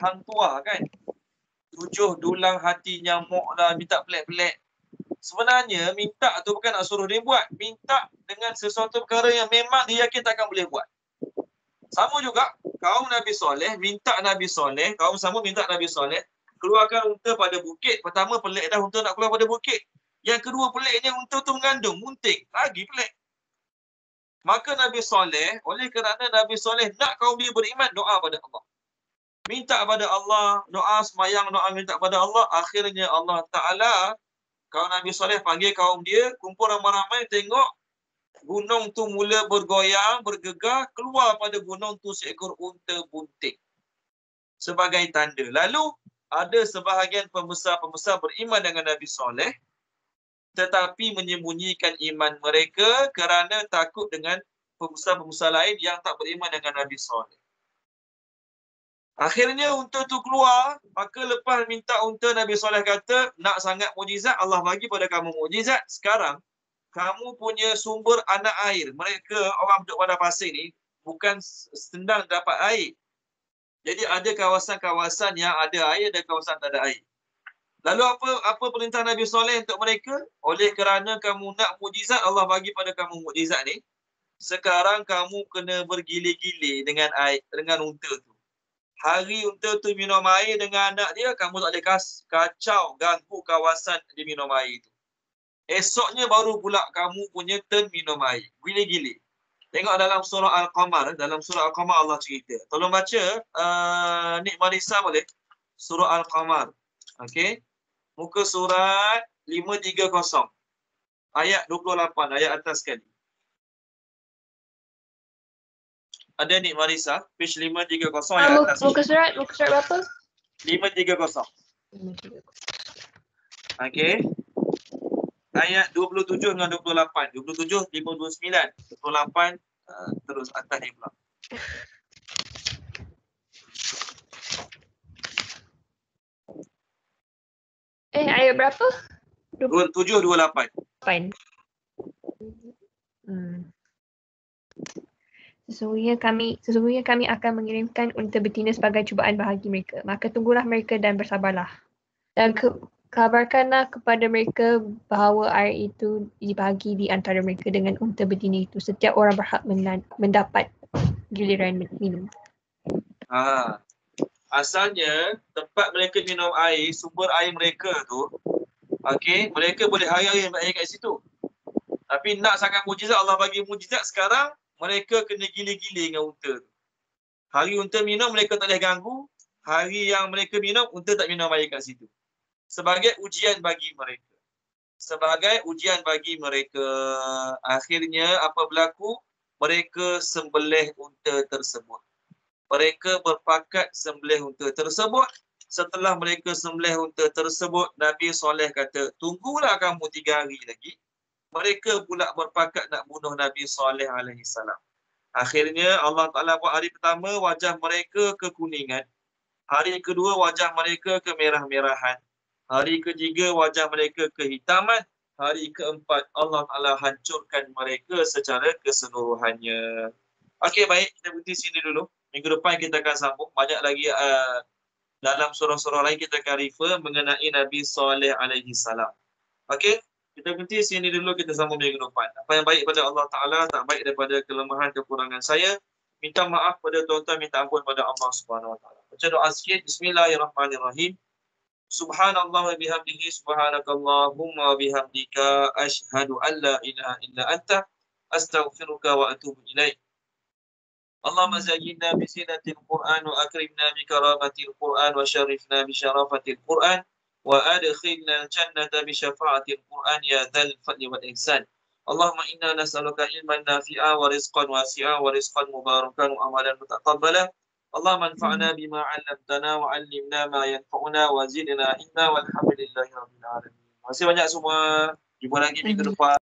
hang tuah kan. 7 dulang hati nyamuk lah, minta pelik-pelik. Sebenarnya minta tu bukan nak suruh dia buat. Minta dengan sesuatu perkara yang memang dia yakin takkan boleh buat. Sama juga kaum Nabi Soleh minta Nabi Soleh, kaum sama minta Nabi Soleh keluarkan unta pada bukit. Pertama pelik dah unta nak keluar pada bukit. Yang kedua peliknya unta tu mengandung, munting. Lagi pelik. Maka Nabi Soleh, oleh kerana Nabi Soleh nak kaum dia beriman, doa pada Allah. Minta pada Allah, doa semayang, doa minta pada Allah. Akhirnya Allah Ta'ala, kaum Nabi Soleh panggil kaum dia, kumpul ramai-ramai, tengok gunung tu mula bergoyang, bergegar, keluar pada gunung tu seekor unta bunting. Sebagai tanda. Lalu, ada sebahagian pembesar-pembesar beriman dengan Nabi Soleh tetapi menyembunyikan iman mereka kerana takut dengan pembesar-pembesar lain yang tak beriman dengan Nabi Soleh. Akhirnya unta tu keluar, maka lepas minta unta, Nabi Soleh kata, nak sangat mukjizat, Allah bagi pada kamu mukjizat. Sekarang, kamu punya sumber anak air. Mereka, orang duduk pada pasir ni, bukan senang dapat air. Jadi ada kawasan-kawasan yang ada air, ada kawasan tak ada air. Lalu apa perintah Nabi Soleh untuk mereka? Oleh kerana kamu nak mukjizat, Allah bagi pada kamu mukjizat ni. Sekarang kamu kena bergili-gili dengan air, dengan unta tu. Hari unta tu minum air dengan anak dia, kamu tak boleh kacau, ganggu kawasan dia minum air tu. Esoknya baru pula kamu punya turn minum air. Gili-gili. Tengok dalam surah Al-Qamar. Dalam surah Al-Qamar Allah cerita. Tolong baca Nik Marisa boleh? Surah Al-Qamar. Okey. Muka surat 530. Ayat 28. Ayat atas sekali. Ada Nik Marisa. Page 530 ayat atas. Muka surat berapa? 530. Okey. Ayat 27 dengan 28. 27, 529. 28, terus atas ni pula. Ayat berapa? 27, 28. Sesungguhnya kami akan mengirimkan unta betina sebagai cubaan bagi mereka. Maka tunggulah mereka dan bersabarlah. Dan kabarkanlah kepada mereka bahawa air itu dibagi di antara mereka dengan unta betina itu. Setiap orang berhak mendapat giliran minum. Asalnya tempat mereka minum air, sumber air mereka tu, okey, mereka boleh hari-hari ambil air kat situ. Tapi nak sangat mukjizat, Allah bagi mukjizat, sekarang mereka kena gili-gili dengan unta tu. Hari unta minum, mereka tak boleh ganggu. Hari yang mereka minum, unta tak minum air kat situ. Sebagai ujian bagi mereka. Sebagai ujian bagi mereka. Akhirnya apa berlaku? Mereka sembelih unta tersebut. Mereka berpakat sembelih unta tersebut. Setelah mereka sembelih unta tersebut, Nabi Soleh kata, tunggulah kamu 3 hari lagi. Mereka pula berpakat nak bunuh Nabi Soleh AS. Akhirnya Allah Ta'ala buat hari pertama wajah mereka kekuningan. Hari kedua wajah mereka kemerah-merahan. Hari ketiga wajah mereka kehitaman. Hari keempat Allah Ta'ala hancurkan mereka secara keseluruhannya. Okey, baik, kita berhenti sini dulu. Minggu depan kita akan sambung. Banyak lagi Dalam surah-surah lain kita akan refer mengenai Nabi Saleh alaihi salam. Okey, kita berhenti sini dulu, kita sambung minggu depan. Apa yang baik pada Allah Ta'ala, tak baik daripada kelemahan kekurangan saya. Minta maaf pada tuan-tuan, minta ampun pada Allah Subhanahu Wa Ta'ala. Baca doa sikit. Bismillahirrahmanirrahim. Subhanallah wa bihamdihi, subhanakallahumma wa bihamdika, ashhadu an la ilaha illa anta, astaghfiruka wa atubu ilaih. Allahumma zayyinna bi zinatil Qur'an wa akrimna bi karamatil Qur'an wa syarifna bi syarafatil Qur'an wa adkhilna al-jannata bi syafa'atil Qur'an ya dzal fadli wal ihsan. Allahumma inna nas'aluka ilman nafi'a wa rizqan wasi'a wa rizqan mubarakan wa amalan mutaqabbala. Allahumma anfa'na bima 'allamtana wa 'allimna ma yanfa'una wa zidna ilma walhamdulillahi rabbil alamin. Terima kasih banyak semua. Jumpa lagi minggu depan.